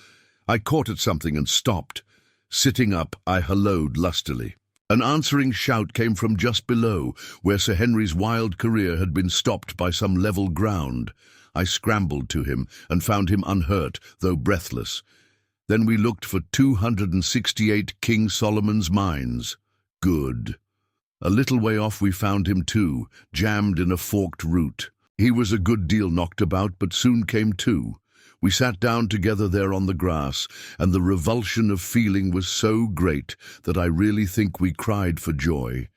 [SPEAKER 1] I caught at something and stopped. Sitting up, I halloed lustily. An answering shout came from just below, where Sir Henry's wild career had been stopped by some level ground. I scrambled to him and found him unhurt, though breathless. Then we looked for 268 King Solomon's Mines. Good. A little way off we found him too, jammed in a forked root. He was a good deal knocked about, but soon came to. We sat down together there on the grass, and the revulsion of feeling was so great that I really think we cried for joy.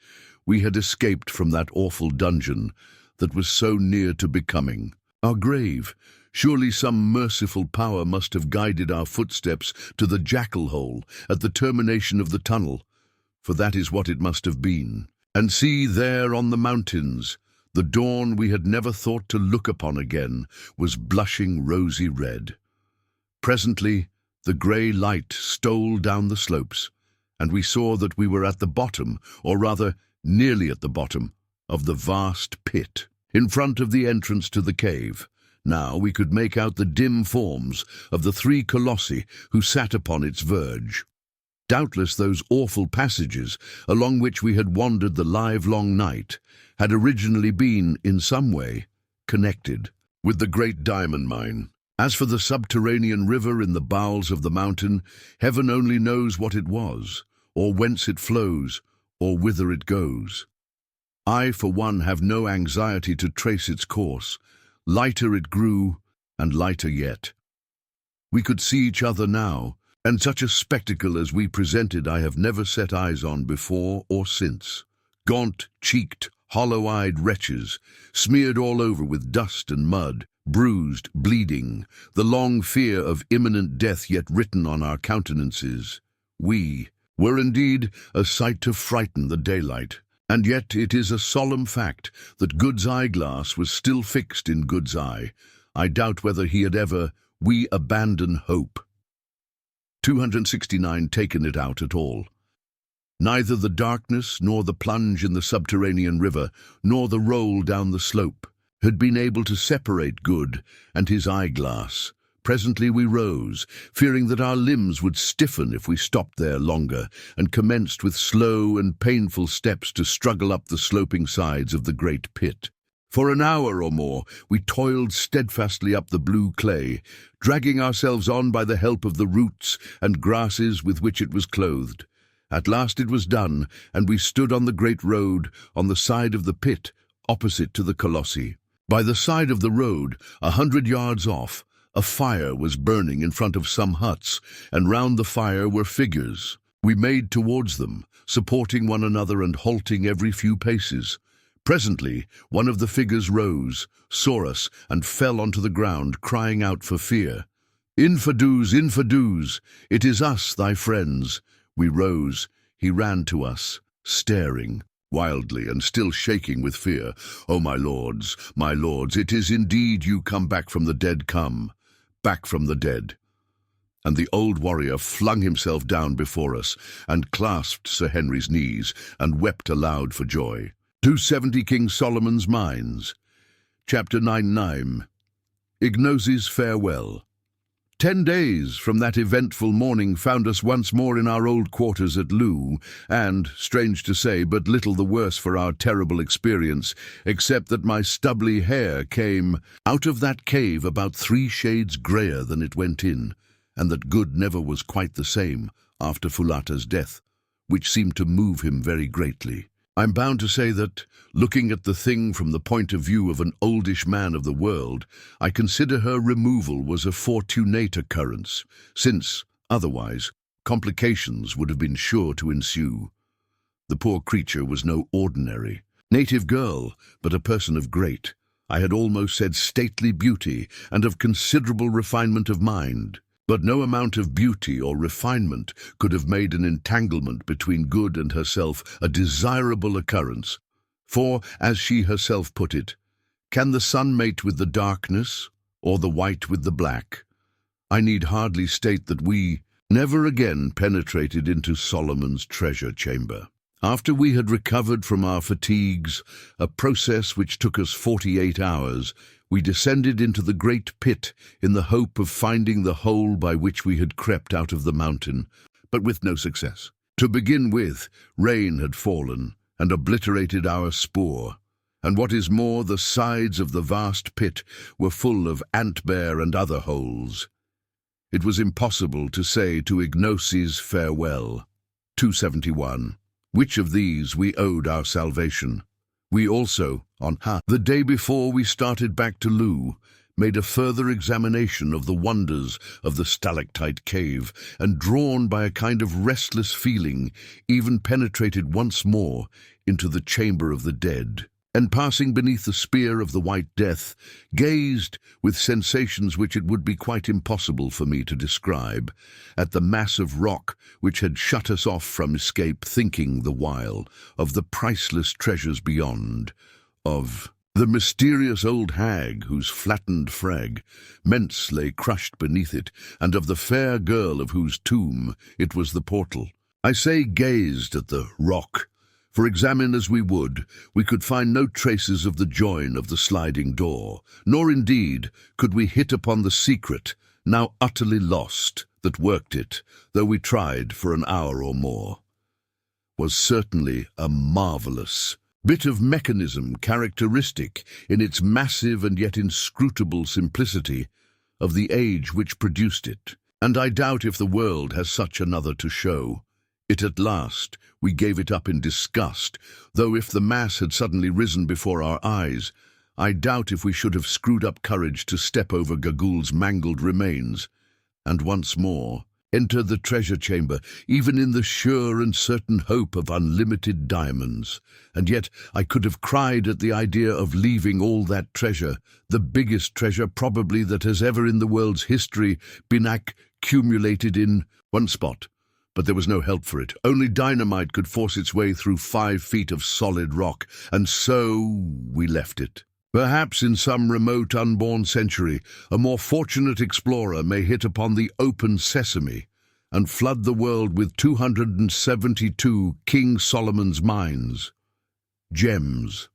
[SPEAKER 1] We had escaped from that awful dungeon that was so near to becoming our grave. Surely some merciful power must have guided our footsteps to the jackal hole at the termination of the tunnel, for that is what it must have been. And see, there on the mountains, the dawn we had never thought to look upon again was blushing rosy red. Presently, the grey light stole down the slopes, and we saw that we were at the bottom, or rather, nearly at the bottom, of the vast pit, in front of the entrance to the cave. Now we could make out the dim forms of the three colossi who sat upon its verge. Doubtless those awful passages along which we had wandered the livelong night had originally been, in some way, connected with the great diamond mine. As for the subterranean river in the bowels of the mountain, heaven only knows what it was, or whence it flows, or whither it goes. I, for one, have no anxiety to trace its course. Lighter it grew, and lighter yet. We could see each other now, and such a spectacle as we presented I have never set eyes on before or since. Gaunt-cheeked, hollow-eyed wretches, smeared all over with dust and mud, bruised, bleeding, the long fear of imminent death yet written on our countenances. We were indeed a sight to frighten the daylight. And yet it is a solemn fact that Good's eyeglass was still fixed in Good's eye. I doubt whether he had ever, we abandon hope. 269 taken it out at all. Neither the darkness, nor the plunge in the subterranean river, nor the roll down the slope, had been able to separate Good and his eyeglass. Presently we rose, fearing that our limbs would stiffen if we stopped there longer, and commenced with slow and painful steps to struggle up the sloping sides of the great pit. For an hour or more we toiled steadfastly up the blue clay, dragging ourselves on by the help of the roots and grasses with which it was clothed. At last it was done, and we stood on the great road, on the side of the pit, opposite to the colossi. By the side of the road, 100 yards off, a fire was burning in front of some huts, and round the fire were figures. We made towards them, supporting one another and halting every few paces. Presently, one of the figures rose, saw us, and fell onto the ground, crying out for fear. "Infidus, infidus! It is us, thy friends!" We rose. He ran to us, staring wildly and still shaking with fear. "Oh, my lords, it is indeed you come back from the dead, come. Back from the dead." And the old warrior flung himself down before us, and clasped Sir Henry's knees, and wept aloud for joy. 270 King Solomon's Mines. Chapter 99. Ignosi's Farewell. 10 days from that eventful morning found us once more in our old quarters at Loo, and, strange to say, but little the worse for our terrible experience, except that my stubbly hair came out of that cave about 3 shades greyer than it went in, and that Good never was quite the same after Fulata's death, which seemed to move him very greatly. I'm bound to say that, looking at the thing from the point of view of an oldish man of the world, I consider her removal was a fortunate occurrence, since, otherwise, complications would have been sure to ensue. The poor creature was no ordinary native girl, but a person of great, I had almost said stately beauty, and of considerable refinement of mind. But no amount of beauty or refinement could have made an entanglement between Good and herself a desirable occurrence. For, as she herself put it, can the sun mate with the darkness, or the white with the black? I need hardly state that we never again penetrated into Solomon's treasure chamber. After we had recovered from our fatigues, a process which took us 48 hours, we descended into the great pit in the hope of finding the hole by which we had crept out of the mountain, but with no success. To begin with, rain had fallen and obliterated our spoor, and what is more, the sides of the vast pit were full of ant-bear and other holes. It was impossible to say to Ignosi's farewell. 271. Which of these we owed our salvation. We also, the day before we started back to Loo, made a further examination of the wonders of the stalactite cave, and drawn by a kind of restless feeling, even penetrated once more into the chamber of the dead. and passing beneath the spear of the White Death, gazed, with sensations which it would be quite impossible for me to describe, at the mass of rock which had shut us off from escape, thinking the while of the priceless treasures beyond, of the mysterious old hag whose flattened frag Mentz lay crushed beneath it, and of the fair girl of whose tomb it was the portal. I say gazed at the rock, for examine as we would, we could find no traces of the join of the sliding door, nor indeed could we hit upon the secret, now utterly lost, that worked it, though we tried for an hour or more. Was certainly a marvellous bit of mechanism, characteristic in its massive and yet inscrutable simplicity of the age which produced it, and I doubt if the world has such another to show. It at last, we gave it up in disgust, though if the mass had suddenly risen before our eyes, I doubt if we should have screwed up courage to step over Gagul's mangled remains, and once more enter the treasure chamber, even in the sure and certain hope of unlimited diamonds. And yet I could have cried at the idea of leaving all that treasure, the biggest treasure probably that has ever in the world's history been accumulated in one spot. But there was no help for it. Only dynamite could force its way through 5 feet of solid rock, and so we left it. Perhaps in some remote unborn century, a more fortunate explorer may hit upon the open sesame and flood the world with 272 King Solomon's mines. Gems.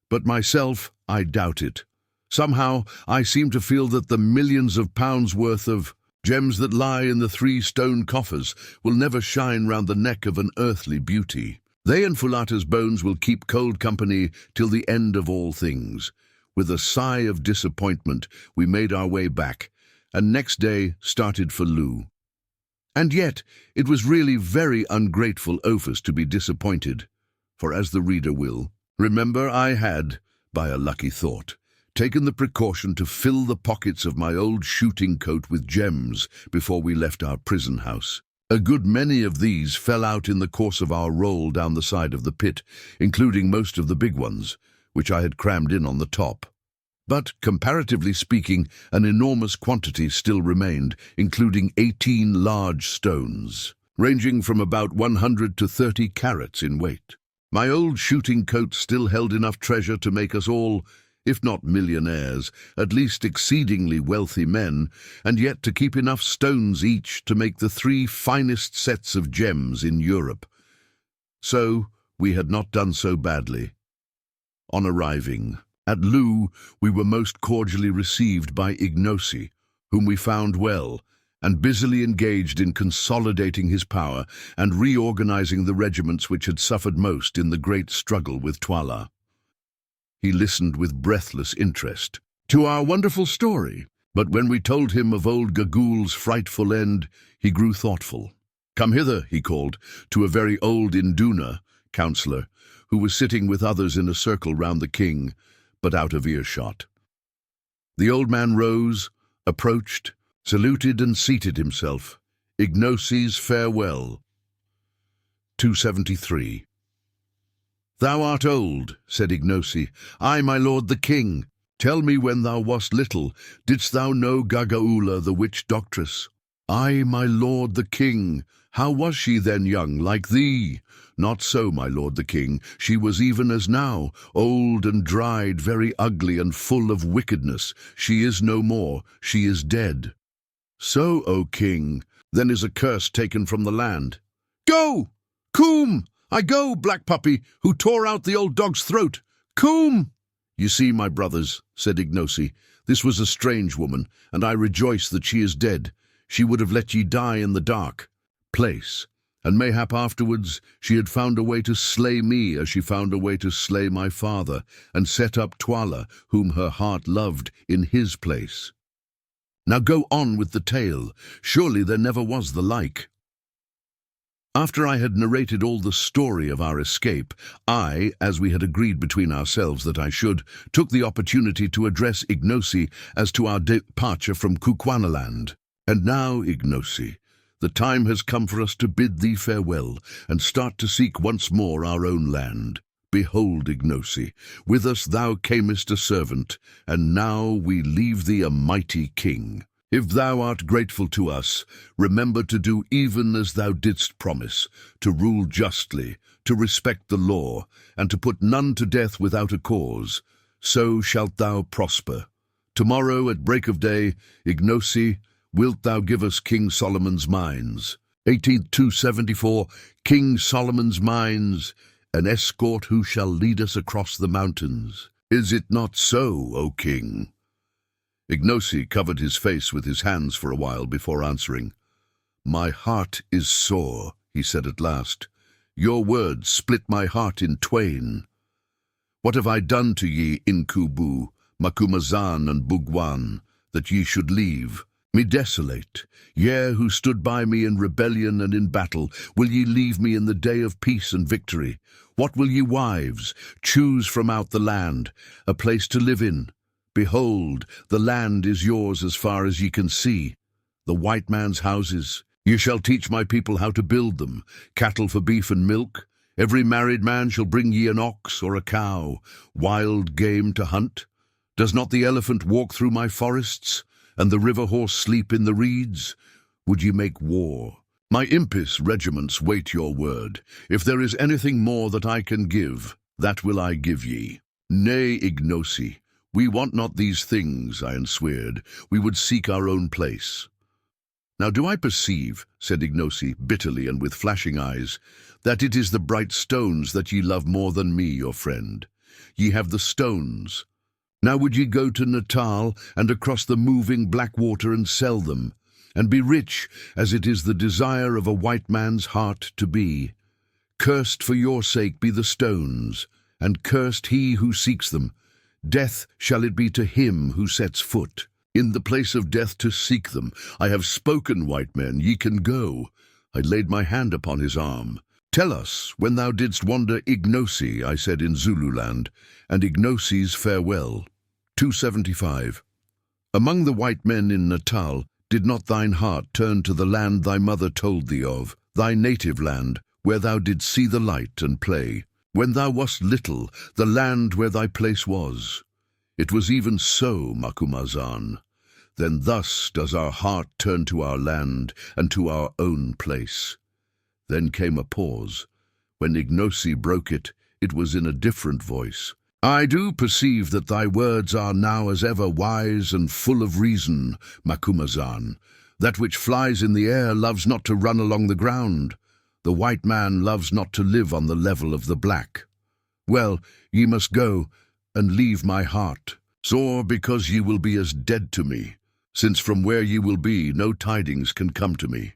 [SPEAKER 1] But myself, I doubt it. Somehow, I seem to feel that the millions of pounds worth of gems that lie in the 3 stone coffers will never shine round the neck of an earthly beauty. They and Fulata's bones will keep cold company till the end of all things. With a sigh of disappointment, we made our way back, and next day started for Loo. And yet, it was really very ungrateful of us to be disappointed, for as the reader will remember, I had, by a lucky thought, taken the precaution to fill the pockets of my old shooting coat with gems before we left our prison house. A good many of these fell out in the course of our roll down the side of the pit, including most of the big ones, which I had crammed in on the top. But, comparatively speaking, an enormous quantity still remained, including 18 large stones, ranging from about 100 to 30 carats in weight. My old shooting coat still held enough treasure to make us all, if not millionaires, at least exceedingly wealthy men, and yet to keep enough stones each to make the 3 finest sets of gems in Europe. So, we had not done so badly. On arriving at Loo, we were most cordially received by Ignosi, whom we found well, and busily engaged in consolidating his power and reorganizing the regiments which had suffered most in the great struggle with Twala. He listened with breathless interest to our wonderful story, but when we told him of old Gagul's frightful end, he grew thoughtful. "Come hither," he called, to a very old Induna councillor, who was sitting with others in a circle round the king, but out of earshot. The old man rose, approached, saluted and seated himself. Ignosi's farewell. 273. "Thou art old," said Ignosi. "I, my lord the king. Tell me, when thou wast little, didst thou know Gagaula the witch doctress?" "Ay, my lord the king. How was she then young, like thee?" "Not so, my lord the king. She was even as now, old and dried, very ugly and full of wickedness. She is no more. She is dead." "So, O king, then is a curse taken from the land." "Go! Coom! I go, black puppy, who tore out the old dog's throat. Coom!" "You see, my brothers," said Ignosi, "this was a strange woman, and I rejoice that she is dead. She would have let ye die in the dark place, and mayhap afterwards she had found a way to slay me as she found a way to slay my father, and set up Twala, whom her heart loved, in his place. Now go on with the tale. Surely there never was the like." After I had narrated all the story of our escape, I, as we had agreed between ourselves that I should, took the opportunity to address Ignosi as to our departure from Kukwanaland. "And now, Ignosi, the time has come for us to bid thee farewell and start to seek once more our own land. Behold, Ignosi, with us thou camest a servant, and now we leave thee a mighty king. If thou art grateful to us, remember to do even as thou didst promise, to rule justly, to respect the law, and to put none to death without a cause. So shalt thou prosper. Tomorrow at break of day, Ignosi, wilt thou give us King Solomon's mines? 18274, King Solomon's mines, an escort who shall lead us across the mountains. Is it not so, O king? Ignosi covered his face with his hands for a while before answering. My heart is sore, he said at last. Your words split my heart in twain. What have I done to ye, Inkubu, Macumazahn and Bugwan, that ye should leave me desolate? Ye who stood by me in rebellion and in battle, will ye leave me in the day of peace and victory? What will ye, wives? Choose from out the land a place to live in. Behold, the land is yours as far as ye can see, the white man's houses. Ye shall teach my people how to build them, cattle for beef and milk. Every married man shall bring ye an ox or a cow, wild game to hunt. Does not the elephant walk through my forests, and the river horse sleep in the reeds? Would ye make war? My impis regiments wait your word. If there is anything more that I can give, that will I give ye. Nay, Ignosi, we want not these things, I answered. We would seek our own place. Now do I perceive, said Ignosi bitterly and with flashing eyes, that it is the bright stones that ye love more than me, your friend. Ye have the stones. Now would ye go to Natal and across the moving black water and sell them, and be rich, as it is the desire of a white man's heart to be. Cursed for your sake be the stones, and cursed he who seeks them. Death shall it be to him who sets foot in the place of death to seek them. I have spoken, white men, ye can go. I laid my hand upon his arm. Tell us, when thou didst wander Ignosi, I said in Zululand, and Ignosi's farewell. 275. Among the white men in Natal, did not thine heart turn to the land thy mother told thee of, thy native land, where thou didst see the light and play? When thou wast little, the land where thy place was. It was even so, Macumazahn. Then thus does our heart turn to our land and to our own place. Then came a pause. When Ignosi broke it, it was in a different voice. I do perceive that thy words are now as ever wise and full of reason, Macumazahn. That which flies in the air loves not to run along the ground. The white man loves not to live on the level of the black. Well, ye must go, and leave my heart, sore because ye will be as dead to me, since from where ye will be no tidings can come to me.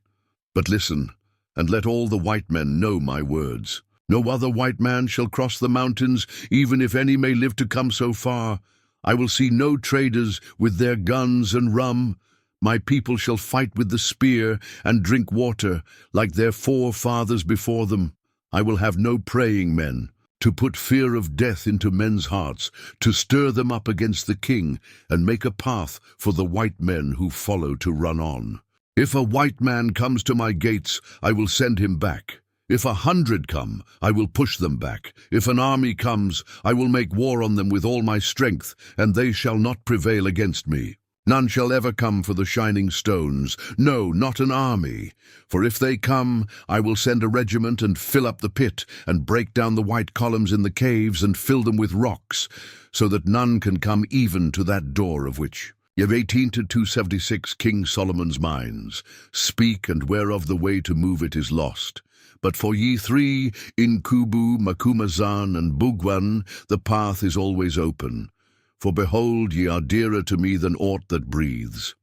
[SPEAKER 1] But listen, and let all the white men know my words. No other white man shall cross the mountains, even if any may live to come so far. I will see no traders with their guns and rum. My people shall fight with the spear and drink water, like their forefathers before them. I will have no praying men, to put fear of death into men's hearts, to stir them up against the king, and make a path for the white men who follow to run on. If a white man comes to my gates, I will send him back. If 100 come, I will push them back. If an army comes, I will make war on them with all my strength, and they shall not prevail against me. None shall ever come for the shining stones, no, not an army. For if they come, I will send a regiment and fill up the pit, and break down the white columns in the caves and fill them with rocks, so that none can come even to that door of which. Ye have 18 to 276 King Solomon's mines. Speak, and whereof the way to move it is lost. But for ye three, Inkubu, Macumazahn, and Bugwan, the path is always open. For behold, ye are dearer to me than aught that breathes.